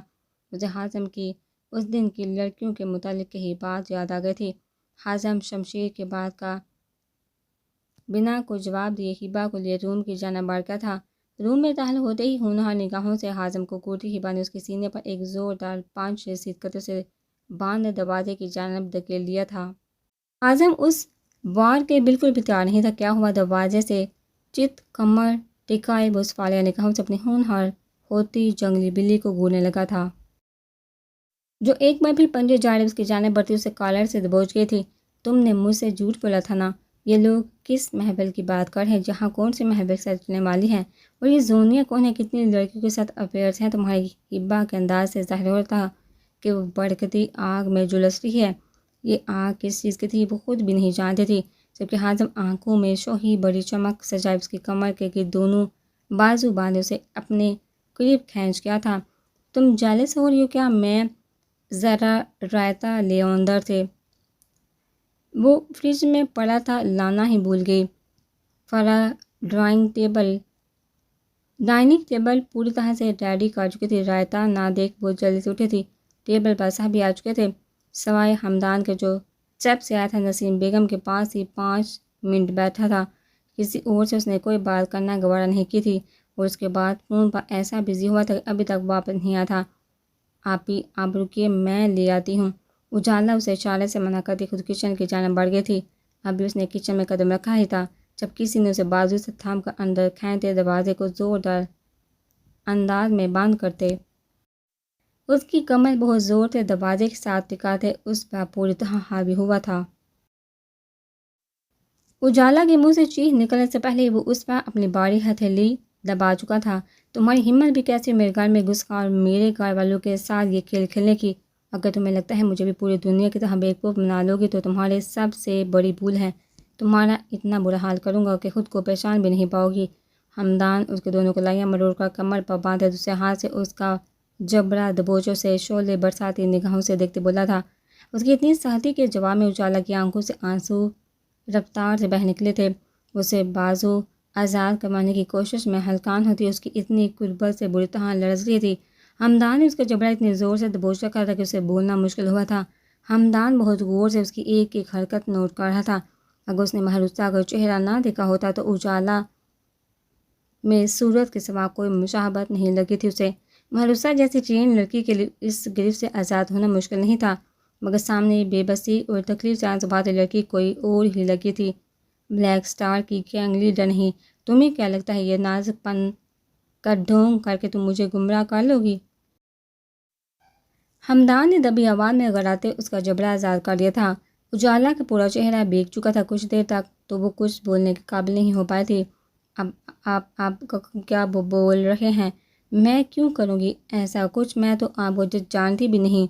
مجھے حازم کی اس دن کی لڑکیوں کے متعلق کئی بات یاد آ گئی تھی۔ حازم شمشیر کے بات کا بنا کوئی جواب دیے ہبا کو لیے روم کی جانب بڑھ گیا تھا۔ روم میں داخل ہوتے ہی ہونہار نگاہوں سے حازم کو گھورتی ہبا نے اس کے سینے پر ایک زوردار پانچ رسید کرتے سے باندھ دروازے کی جانب دھکیل لیا تھا۔ حازم اس وار کے بالکل بھی تیار نہیں تھا۔ کیا ہوا؟ دروازے سے چت کمر ٹکائے وہ اس فالیہ نگاہوں سے اپنی ہونہار ہوتی جنگلی بلی کو گھورنے لگا تھا، جو ایک بار پھر پنجے جاڑے اس کی جانب بڑھتی اسے کالر سے دبوچ گئی تھی۔ تم نے مجھ سے جھوٹ بولا تھا نا؟ یہ لوگ کس محفل کی بات کر ہیں؟ جہاں کون سی محفل سجنے والی ہے؟ اور یہ زونیا کون ہے؟ کتنی لڑکیوں کے ساتھ افیئرز ہیں تمہاری؟ ہبا کے انداز سے ظاہر ہو رہا تھا کہ وہ بھڑکتی آگ میں جھلس رہی ہے۔ یہ آگ کس چیز کی تھی وہ خود بھی نہیں جانتی تھی، جبکہ حازم آنکھوں میں شوخی بڑی چمک سجائے اس کی کمر کے گرد دونوں بازو باندھے اسے اپنے قریب کھینچ گیا تھا۔ تم جیلس ہو رہی ہو کیا؟ میں ذرا رائتا لے آؤں اندر سے، وہ فریج میں پڑا تھا، لانا ہی بھول گئی۔ فرا ڈائننگ ٹیبل پوری طرح سے ریڈی کر چکی تھی۔ رائتا نہ دیکھ وہ جلدی سے اٹھی تھی۔ ٹیبل پر سبھی آ چکے تھے سوائے حمدان کے، جو چپ سے آیا تھا۔ نسیم بیگم کے پاس ہی 5 منٹ بیٹھا تھا۔ کسی اور سے اس نے کوئی بات کرنا گوارا نہیں کی تھی، اور اس کے بعد فون پر ایسا بزی ہوا تھا کہ ابھی تک واپس نہیں آیا تھا۔ آپ رکیے، میں لے آتی ہوں۔ اجالا اسے اشارے سے منع کرتی خود کچن کی جانب بڑھ گئی تھی۔ ابھی اس نے کچن میں قدم رکھا ہی تھا جب کسی نے اسے بازو سے تھام کر اندر کھینچتے دروازے کو زوردار انداز میں بند کرتے۔ اس کی کمر بہت زور سے دروازے کے ساتھ ٹکاتے اس پر پوری طرح حاوی ہوا تھا۔ اجالا کے منہ سے چیخ نکلنے سے پہلے وہ اس پر اپنی باری ہتھیلی دبا چکا تھا۔ تمہاری ہمت بھی کیسے میرے گھر میں گھس کر اور میرے گھر والوں کے ساتھ یہ کھیل کھیلنے کی؟ اگر تمہیں لگتا ہے مجھے بھی پوری دنیا کی طرح بیوقوف بنا لو گی تو تمہارے سب سے بڑی بھول ہے۔ تمہارا اتنا برا حال کروں گا کہ خود کو پہچان بھی نہیں پاؤ گی۔ حمدان اس کے دونوں کلائیاں مروڑ کر کمر پر باندھے دوسرے ہاتھ سے اس کا جبرا دبوچوں سے شعلے برساتی نگاہوں سے دیکھتے بولا تھا۔ اس کی اتنی سختی کے جواب میں اجالا کی آنکھوں سے آنسو رفتار سے بہہ نکلے تھے۔ اسے بازو آزاد کروانے کی کوشش میں ہلکان ہوتی اس کی اتنی قربت سے بری طرح لرز رہی تھی۔ ہمدان نے اس کا جبڑا اتنی زور سے دبوچ رکھا تھا کہ اسے بولنا مشکل ہوا تھا۔ ہمدان بہت غور سے اس کی ایک ایک حرکت نوٹ کر رہا تھا۔ اگر اس نے محروسہ کا چہرہ نہ دیکھا ہوتا تو اجالا میں صورت کے سوا کوئی مشابہت نہیں لگی تھی اسے۔ محروسہ جیسی چین لڑکی کے لیے اس گرفت سے آزاد ہونا مشکل نہیں تھا، مگر سامنے بے بسی اور تکلیف سے آنسو لڑکی کوئی اور ہی لگی تھی۔ بلیک سٹار کی گینگ لیڈر نہیں، تمہیں کیا لگتا ہے یہ نازک پن کا ڈھونگ کر کے تم مجھے گمراہ کر لو گی؟ ہمدان نے دبی آواز میں غراتے اس کا جبڑا آزاد کر دیا تھا۔ اجالا کا پورا چہرہ بھیگ چکا تھا۔ کچھ دیر تک تو وہ کچھ بولنے کے قابل نہیں ہو پائے تھے۔ اب آپ کیا بول رہے ہیں؟ میں کیوں کروں گی ایسا کچھ؟ میں تو آپ کو جانتی بھی نہیں،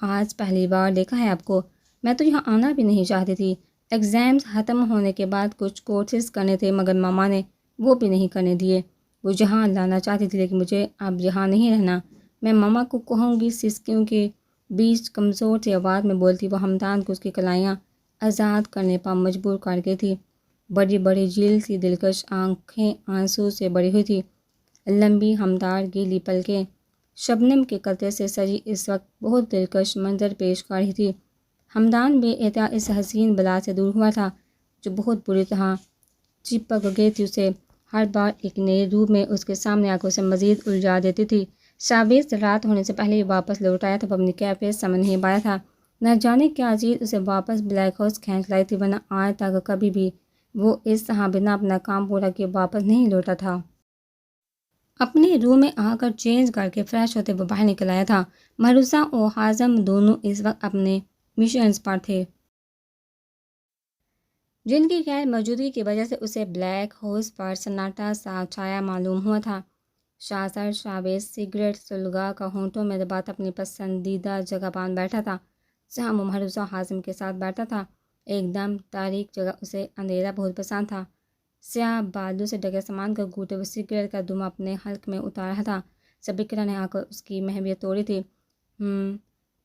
آج پہلی بار دیکھا ہے آپ کو۔ میں تو یہاں آنا بھی نہیں چاہتی تھی۔ ایگزامز ختم ہونے کے بعد کچھ کورسز کرنے تھے مگر ماما نے وہ بھی نہیں کرنے دیے۔ وہ یہاں لانا چاہتی تھی لیکن مجھے اب یہاں نہیں رہنا۔ میں ماما کو کہوں گی، سسکیوں کے بیچ کمزور سی آواز میں بولتی وہ ہمدان کو اس کی کلائیاں آزاد کرنے پر مجبور کر گئی تھی۔ بڑی بڑی جھیل سی دلکش آنکھیں آنسو سے بھری ہوئی تھی، لمبی ہمدار گیلی پلکیں شبنم کے قطرے سے سجی اس وقت بہت دلکش منظر پیش کر رہی تھی۔ ہمدان بے احتیاط اس حسین بلا سے دور ہوا تھا جو بہت بری طرح چپک گئی تھی اسے ہر بار ایک نئے روپ میں اس کے سامنے آ کر اسے مزید الجھا دیتی تھی۔ شاویز رات ہونے سے پہلے ہی واپس لوٹ آیا تھا، وہ اپنی کیفیت سمجھ نہیں پایا تھا۔ نہ جانے کیا چیز اسے واپس بلیک ہاؤس کھینچ لائی تھی، ورنہ آج تک کبھی بھی وہ اس طرح بنا اپنا کام پورا کیے واپس نہیں لوٹا تھا۔ اپنے روم میں آ کر چینج کر کے فریش ہوتے وہ باہر نکل آیا تھا۔ محروسہ اور حازم دونوں اس وقت اپنے مشنز پر تھے جن کی غیر موجودگی کی وجہ سے اسے بلیک ہاؤس پر سناٹا سا چھایا معلوم ہوا تھا۔ شاسر شاویز سگریٹ سلگا کر ہونٹوں میں دباتا اپنی پسندیدہ جگہ پان بیٹھا تھا جہاں وہ محروسہ حازم کے ساتھ بیٹھا تھا۔ ایک دم تاریک جگہ، اسے اندھیرا بہت پسند تھا۔ سیاہ بالوں سے ڈھکے سامان کا گھونٹے وہ سگریٹ کا دھواں اپنے حلق میں اتار رہا تھا۔ سبکرا نے آ کر اس کی محبیت توڑی تھی۔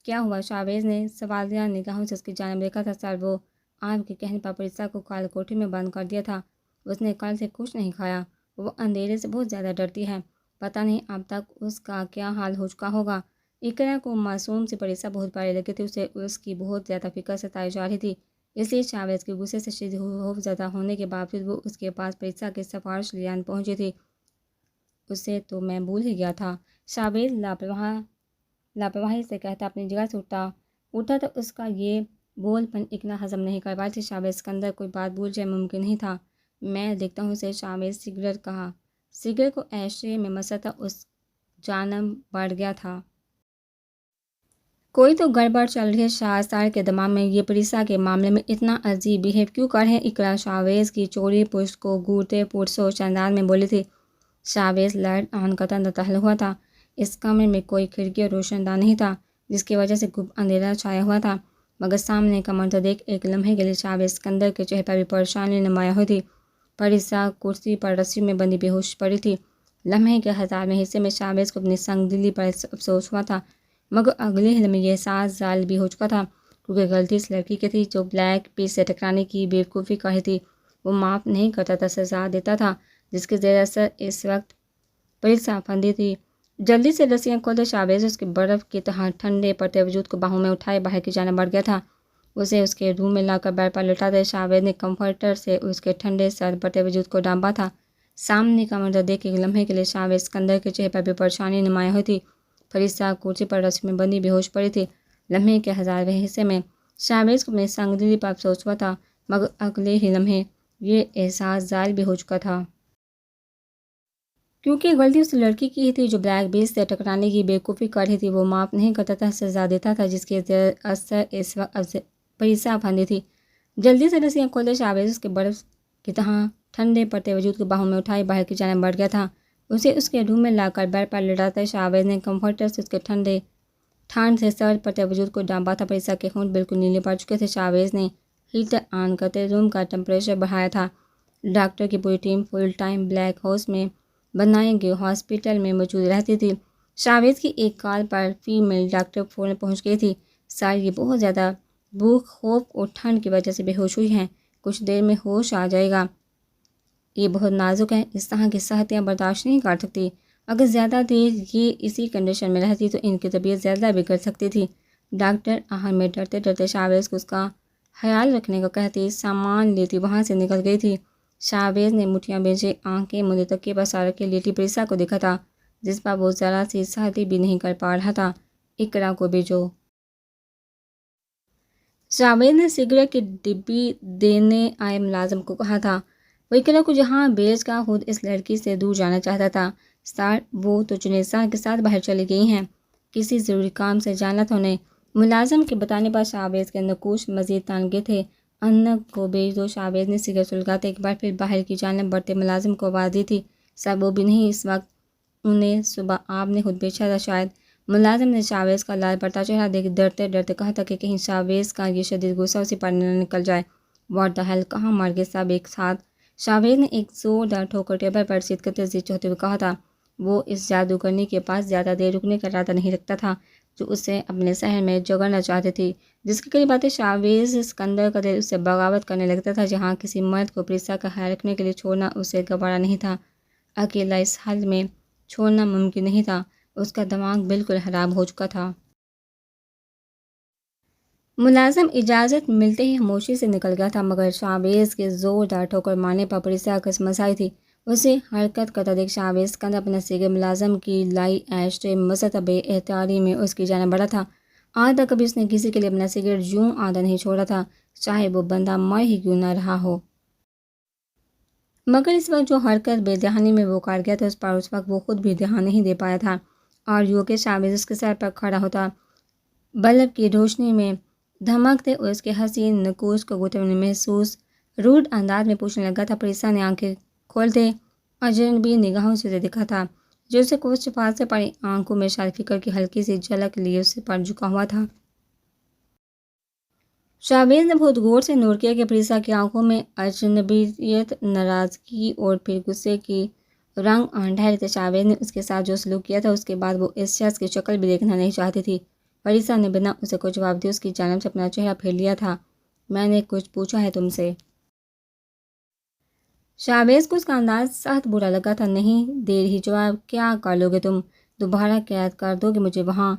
کیا ہوا؟ شاویز نے سوالیہ نگاہوں سے اس کی جانب دیکھا تھا۔ سر، وہ آپ کے کہنے پر پریسا کو کال کوٹھی میں بند کر دیا تھا۔ اس نے کل سے کچھ نہیں کھایا۔ وہ اندھیرے سے بہت زیادہ ڈرتی ہے۔ پتہ نہیں اب تک اس کا کیا حال ہو چکا ہوگا۔ اقرا کو معصوم سی پریسا بہت پیاری لگی تھی، اسے اس کی بہت زیادہ فکر ستائی جا رہی تھی، اس لیے شاویز کے غصے سے شدید خوف زدہ ہونے کے باوجود وہ اس کے پاس پریسا کی سفارش لے آن پہنچی تھی۔ اسے تو میں بھول ہی گیا تھا، شاویز لاپرواہی سے کہتا اپنی جگہ سے اٹھا تو اس کا یہ بول پن اقرا ہضم نہیں کر پائی تھی۔ شاویز کے اندر کوئی بات بھول جائے ممکن نہیں تھا۔ میں دیکھتا ہوں اسے، شاویز سگریٹ کہا۔ سگریٹ کو ایشٹرے میں مستا اس جانب بڑھ گیا تھا۔ کوئی تو گڑبڑ چل رہی ہے۔ شاہ کے دماغ میں یہ پریسا کے معاملے میں اتنا عجیب بیہیو کیوں کر ہے؟ اقرا شاویز کی چوڑی پشت کو گھورتے پرسوچ انداز میں بولی تھی۔ شاویز لائٹ آن کرتا ٹہل ہوا تھا۔ اس کمرے میں کوئی کھڑکی اور روشن دان نہیں تھا جس کی وجہ سے گپ اندھیرا چھایا ہوا تھا، مگر سامنے کا منظر دیکھ ایک لمحے کے لیے شاویز اسکندر کے چہرے پر بھی پریشانی نمایاں ہوئی تھی۔ پریسا کرسی پر رسی میں بندھی بے ہوش پڑی تھی۔ لمحے کے 1000ویں حصے میں شاویز کو اپنی سنگ دلی پر افسوس ہوا تھا، مگر اگلے ہی لمحے یہ احساس زائل بھی ہو چکا تھا، کیونکہ غلطی اس لڑکی کی تھی جو بلیک پیس سے ٹکرانے کی بیوقوفی کر رہی تھی۔ وہ معاف نہیں کرتا تھا، سزا دیتا تھا، جس کے زیر اثر اس وقت پریسا پھندی تھی۔ جلدی سے رسیاں کھولتے شاویز اس کے برف کی طرح ٹھنڈے پڑتے وجود کو باہوں میں اٹھائے باہر کی جانب بڑھ گیا تھا۔ اسے اس کے روم میں لا کر بیڈ پر لٹاتے شاویز نے کمفرٹر سے اس کے ٹھنڈے سرد پڑتے وجود کو ڈھانپا تھا۔ سامنے کا منظر دیکھ ایک لمحے کے لیے شاویز اسکندر کے چہرے پر بھی پریشانی نمایاں ہوئی تھی۔ پریسا کرسی پر رسی میں بندھی بے ہوش پڑی تھی۔ لمحے کے 1000ویں حصے میں شاویز کو اپنی سنگ دلی پر افسوس ہوا تھا، مگر اگلے ہی لمحے یہ احساس زائل بھی ہو چکا تھا، کیونکہ غلطی اس لڑکی کی ہی تھی جو بلیک بیس سے ٹکرانے کی بیوقوفی کر رہی تھی۔ وہ معاف نہیں کرتا تھا، سزا دیتا تھا، جس کے زیر اثر اس وقت پریسا پھندی تھی۔ جلدی سے رسیاں کھولتے شاویز اس کے برف کی طرح ٹھنڈے پڑتے وجود کو باہوں میں اٹھائے باہر کی جانب بڑھ گیا تھا۔ اسے اس کے روم میں لا کر بیڈ پر لٹاتے شاویز نے کمفرٹر سے اس کے ٹھنڈ سے سرد پڑتے وجود کو ڈھانپا تھا۔ پریسا کے ہونٹ بالکل نیلے پڑ چکے تھے۔ شاویز نے ہیٹر آن کرتے روم کا ٹمپریچر بڑھایا تھا۔ ڈاکٹر کی پوری team full time black house میں بنائے گئے ہاسپٹل میں موجود رہتی تھی۔ شاویز کی ایک کال پر فیمیل ڈاکٹر فوراً پہنچ گئی تھی۔ سر، یہ بہت زیادہ بھوک، خوف اور ٹھنڈ کی وجہ سے بے ہوش ہوئی ہیں، کچھ دیر میں ہوش آ جائے گا۔ یہ بہت نازک ہے، اس طرح کی سختیاں برداشت نہیں کر سکتی۔ اگر زیادہ دیر یہ اسی کنڈیشن میں رہتی تو ان کی طبیعت زیادہ بگڑ سکتی تھی۔ ڈاکٹر آخر میں ڈرتے ڈرتے شاویز کو اس کا خیال رکھنے کو کہتی سامان لیتی وہاں سے نکل گئی تھی۔ شاویز نے مٹھیاں بھیجے آنکھیں مندے تکیے پر سر کے لیٹی پریسا کو دیکھا تھا، جس پر وہ ذرا سی سہتی بھی نہیں کر پا رہا تھا۔ اقرا کو بھیجو۔ شاویز نے سگریٹ کی ڈبی دینے آئے ملازم کو کہا تھا۔ وہ اقرا کو جہاں بھیج کر خود اس لڑکی سے دور جانا چاہتا تھا۔ سر، وہ تو جنیسا کے ساتھ باہر چلی گئی ہیں، کسی ضروری کام سے جانا تھا انہیں۔ ملازم کے بتانے پر شاویز کے نقوش مزید تان گئے تھے۔ ان کو بھیج دو۔ شاویز نے سگریٹ سلگاتے ایک بار پھر باہر کی جانب بڑھتے ملازم کو آواز دی تھی۔ سر، وہ بھی نہیں اس وقت، انہیں صبح آپ نے خود بھیجا تھا شاید۔ ملازم نے شاویز کا لال پڑتا چہرہ دیکھ ڈرتے ڈرتے کہا تھا کہ کہیں شاویز کا یہ شدید غصہ اسی پر نہ نکل جائے۔ واٹ دا ہیل، کہاں مر گئے سب ایک ساتھ؟ شاویز نے ایک زوردار ٹھوکر ٹیبل پر سیدھ کرتے ہوئے چہتے ہوئے کہا تھا۔ وہ اس جادوگرنی کے پاس زیادہ دیر رکنے کا ارادہ نہیں رکھتا تھا جو اسے اپنے شہر میں جگڑنا چاہتی تھی۔ جس کی کئی باتیں شاویز سکندر کا دل اس سے بغاوت کرنے لگتا تھا، جہاں کسی مرد کو پریسا کا خیال رکھنے کے لیے چھوڑنا اسے گوارا نہیں تھا۔ اکیلا اس حال میں چھوڑنا ممکن نہیں تھا، اس کا دماغ بالکل خراب ہو چکا تھا۔ ملازم اجازت ملتے ہی خاموشی سے نکل گیا تھا، مگر شاویز کے زوردار ٹھوکر مارنے پر پریسا قسمت آئی تھی۔ اسے حرکت کرتا دیکھ شاویز سکندر اپنا سگریٹ ملازم کی لائی ایش ٹرے مسطح بے اختیاری میں اس کی جانب بڑھا تھا۔ آج تک کبھی اس نے کسی کے لیے اپنا سگریٹ یوں آدھا نہیں چھوڑا تھا، چاہے وہ بندہ مر ہی کیوں نہ رہا ہو۔ مگر اس وقت جو حرکت بے دھیانی میں وہ کر گیا تھا اس پر اس وقت وہ خود بھی دھیان نہیں دے پایا تھا، اور یوں کہ شاویز اس کے سر پر کھڑا ہوتا، بلب کی روشنی میں دھمکتے اور اس کے حسین نقوش کو گھوتے ہوئے محسوس روڈ انداز میں پوچھنے لگا تھا۔ پریسا نے آنکھیں کھولتے اجنبی نگاہوں سے دیکھا تھا، جو اسے کچھ شفاعت سے پڑی آنکھوں میں شاید فکر کی ہلکی سی جھلک لیے اس پر جھکا ہوا تھا۔ شاویز نے بہت غور سے نوٹ کیا کہ پریسا کی آنکھوں میں اجنبیت، ناراضگی اور پھر غصے کی رنگ ڈھہرے تھے۔ شاویز نے اس کے ساتھ جو سلوک کیا تھا اس کے بعد وہ اس شخص کی شکل بھی دیکھنا نہیں چاہتی تھی۔ پریسا نے بنا اسے کوئی جواب دیے اس کی جانب سے اپنا چہرہ پھیر لیا تھا۔ میں نے کچھ پوچھا ہے تم سے؟ شاویز کو اس کا انداز سخت برا لگا تھا۔ نہیں دیر ہی جواب، کیا کر لو گے تم؟ دوبارہ قید کر دو گے مجھے وہاں؟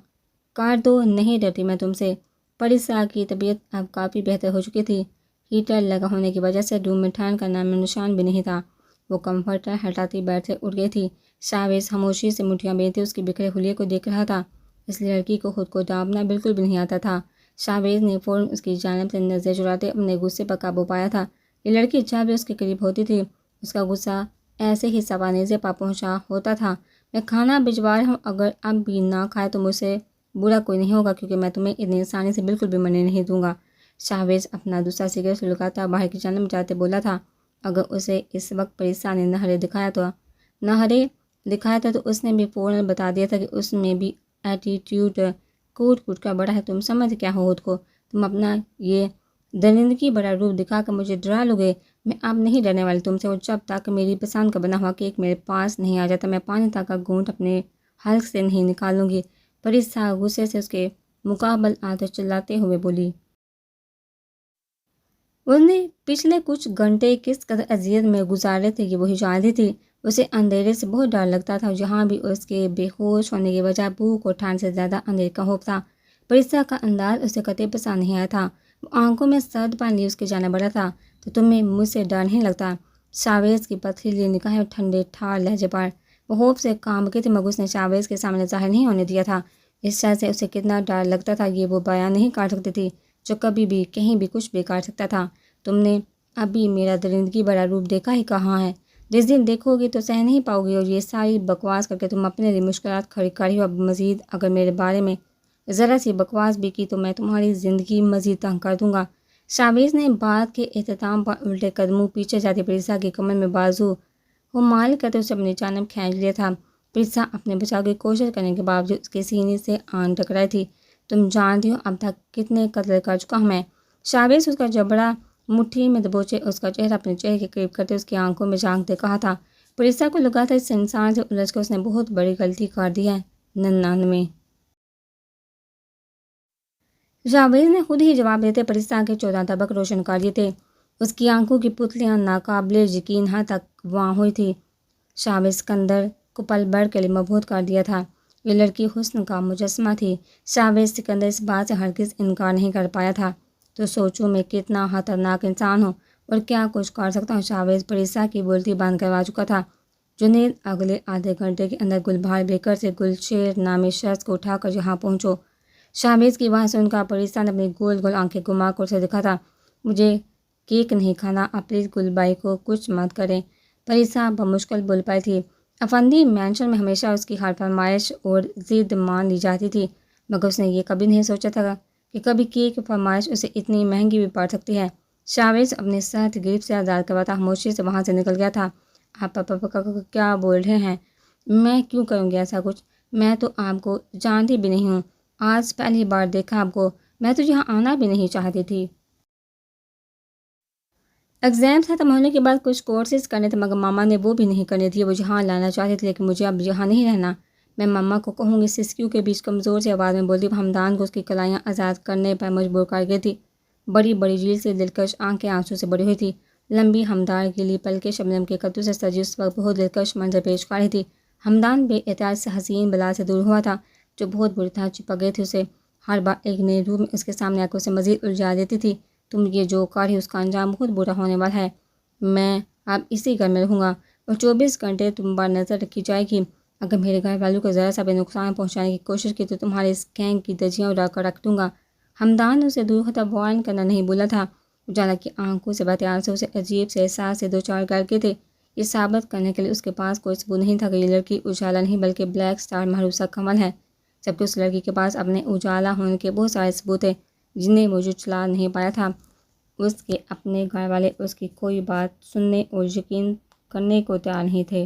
کر دو، نہیں ڈرتی میں تم سے۔ پریسا کی طبیعت اب کافی بہتر ہو چکی تھی، ہیٹر لگا ہونے کی وجہ سے روم میں ٹھنڈ کا نام نشان بھی نہیں تھا۔ وہ کمفرٹر ہٹاتی بیٹھ سے اٹھ گئی تھی۔ شاویز خاموشی سے مٹھیاں بیندھتے اس کے بکھرے حلیے کو دیکھ رہا تھا۔ اس لڑکی کو خود کو دابنا بالکل بھی نہیں آتا تھا۔ شاویز نے فوراً اس کی جانب سے نظر چراتے اپنے غصے پر قابو پایا تھا۔ یہ لڑکی جب بھی اس کے قریب ہوتی تھی اس کا غصہ ایسے ہی سوانیزے پر پہنچا ہوتا تھا۔ میں کھانا بھجوا رہا ہوں، اگر اب بھی نہ کھائے تو مجھ سے برا کوئی نہیں ہوگا، کیونکہ میں تمہیں اتنی آسانی سے بالکل بھی مرنے نہیں دوں گا۔ شاویز اپنا دوسرا سگریٹ سلگاتا باہر کی جانب جاتے بولا تھا۔ اگر اسے اس وقت پریسا نے نہرے دکھایا تھا تو اس نے بھی فوراً بتا دیا تھا کہ اس میں بھی ایٹیٹیوڈ کوٹ کوٹ کر بڑا ہے۔ تم سمجھ کیا ہو خود کو؟ تم اپنا یہ درندگی بڑا روپ دکھا کر مجھے ڈرا لو گے؟ میں اب نہیں ڈرنے والی تم سے، اور جب تک میری پسند کا بنا ہوا کیک میرے پاس نہیں آ جاتا میں پانی تک کا گھونٹ اپنے حلق سے نہیں نکالوں گی۔ پریسا غصے سے اس کے مقابل آتے چلاتے ہوئے بولی۔ اس نے پچھلے کچھ گھنٹے کس قدر اذیت میں گزارے تھے یہ وہی جانتی تھی۔ اسے اندھیرے سے بہت ڈر لگتا تھا، جہاں بھی اس کے بے ہوش ہونے کی وجہ بھوک اور ٹھنڈ سے زیادہ اندھیرے کا خوف تھا۔ پریسا کا انداز اسے قطعی پسند نہیں آیا تھا۔ وہ آنکھوں میں سرد پانی لیے اس کی جانب بڑھا تھا۔ تو تمہیں مجھ سے ڈر نہیں لگتا؟ شاویز کی پتھریلی نگاہیں اور ٹھنڈے ٹھار لہجے پر وہ خوف سے کانپ گئی تھی، مگر اس نے شاویز کے سامنے ظاہر نہیں ہونے دیا تھا۔ اس شخص سے اسے کتنا ڈر لگتا تھا یہ وہ بیان نہیں کر سکتی تھی، جو کبھی بھی کہیں بھی کچھ بھی کر سکتا تھا۔ تم نے ابھی میرا درندگی بڑا روپ دیکھا ہی کہاں ہے؟ جس دن دیکھو گی تو سہ نہیں پاؤ گی، اور یہ ساری بکواس کر کے تم اپنے لیے مشکلات کھڑی کری ہو۔ اب مزید اگر میرے بارے میں ذرا سی بکواس بھی کی تو میں تمہاری زندگی مزید تنگ کر دوں گا۔ شاویز نے بات کے اختتام پر الٹے قدموں پیچھے جاتی پریسا کی کمر میں بازو مال کرتے اسے اپنی جانب کھینچ لیا تھا۔ پریسا اپنے بچاؤ کی کوشش کرنے کے باوجود اس کے سینے سے آن ٹکرائی تھی۔ تم جانتی ہو اب تک کتنے قتل کر چکا ہوں میں؟ شاویز اس کا جبڑا مٹھی میں دبوچے اس کا چہرہ اپنے چہرے کے قریب کرتے اس کی آنکھوں میں جھانکتے کہا تھا۔ پریسا کو لگا تھا اس انسان سے الجھ کر اس نے بہت بڑی غلطی کر دی ہے۔ 99۔ جاوید نے خود ہی جواب دیتے پرستہ کے 14 طبق روشن کر دیے تھے۔ اس کی آنکھوں کی پتلیاں ناقابل یقین حد تک وہاں ہوئی تھی۔ شاوید سکندر کو پل بھر کے لیے مبہوت کر دیا تھا۔ یہ لڑکی حسن کا مجسمہ تھی۔ شاوید سکندر اس بات سے ہرگز انکار نہیں کر پایا تھا۔ تو سوچو میں کتنا خطرناک انسان ہوں اور کیا کچھ کر سکتا ہوں۔ شاوید پرستہ کی بولتی بند کروا چکا تھا۔ جنید اگلے آدھے گھنٹے کے اندر گلبہار بیکر سے گلشیر نامی شخص کو اٹھا کر یہاں پہنچو۔ شاوید کی بات سن کر پرستہ نے اپنی گول گول آنکھیں گھما کر اسے دکھا تھا۔ مجھے کیک نہیں کھانا، آپ پلیز گل بائی کو کچھ مت کریں۔ پرستہ بمشکل بول پائی تھی۔ افندی مینشن میں ہمیشہ اس کی ہر فرمائش اور ضد مان لی جاتی تھی، مگر اس نے یہ کبھی نہیں سوچا تھا کہ کبھی کیک کی فرمائش اسے اتنی مہنگی بھی پڑ سکتی ہے۔ شاوید اپنے سخت گرفت سے آزاد کرواتا خاموشی سے وہاں سے نکل گیا تھا۔ آپ کیا بول رہے ہیں؟ میں کیوں کروں گی ایسا کچھ؟ میں تو آپ کو جانتی بھی نہیں ہوں۔ آج پہلی بار دیکھا آپ کو۔ میں تو یہاں آنا بھی نہیں چاہتی تھی۔ ایگزام ختم ہونے کے بعد کچھ کورسز کرنے تھے، مگر ماما نے وہ بھی نہیں کرنے دیے۔ وہ یہاں لانا چاہتی تھی، لیکن مجھے اب یہاں نہیں رہنا۔ میں ماما کو کہوں گی۔ سسکیو کے بیچ کمزور سی آواز میں بولتی حمدان کو اس کی کلائیاں آزاد کرنے پر مجبور کر گئی تھی۔ بڑی بڑی جھیل سے دلکش آنکھیں آنسو سے بھری ہوئی تھی۔ لمبی ہمدار گیلی پلکیں شبنم کے قطروں سے سجی اس وقت بہت دلکش منظر پیش کر رہی تھی۔ حمدان بے احتیاط سے حسین بلا سے دور ہوا تھا، جو بہت بری طرح چپک گئی تھی اسے۔ ہر بار ایک نئی روح میں اس کے سامنے آ کر اسے مزید الجھا دیتی تھی۔ تم یہ جو کر رہی اس کا انجام بہت برا ہونے والا ہے۔ میں اب اسی گھر میں رہوں گا اور 24 گھنٹے تم پر نظر رکھی جائے گی۔ اگر میرے گھر والوں کو ذرا سا بھی نقصان پہنچانے کی کوشش کی تو تمہارے اس گینگ کی دھجیاں اڑا کر رکھ دوں گا۔ حمدان نے اسے دور ہوتا وارن کرنا نہیں بولا تھا۔ اجالا کی آنکھوں سے بہتے آنسو اسے عجیب سے احساس سے دوچار کر کے تھے۔ یہ ثابت کرنے کے لیے اس کے پاس کوئی ثبوت نہیں تھا کہ یہ لڑکی اجالا نہیں بلکہ بلیک سٹار محروسہ کمل ہے، جبکہ اس لڑکی کے پاس اپنے اجالا ہونے کے بہت سارے ثبوت تھے جنہیں وہ جھٹلا نہیں پایا تھا۔ اس کے اپنے گھر والے اس کی کوئی بات سننے اور یقین کرنے کو تیار نہیں تھے۔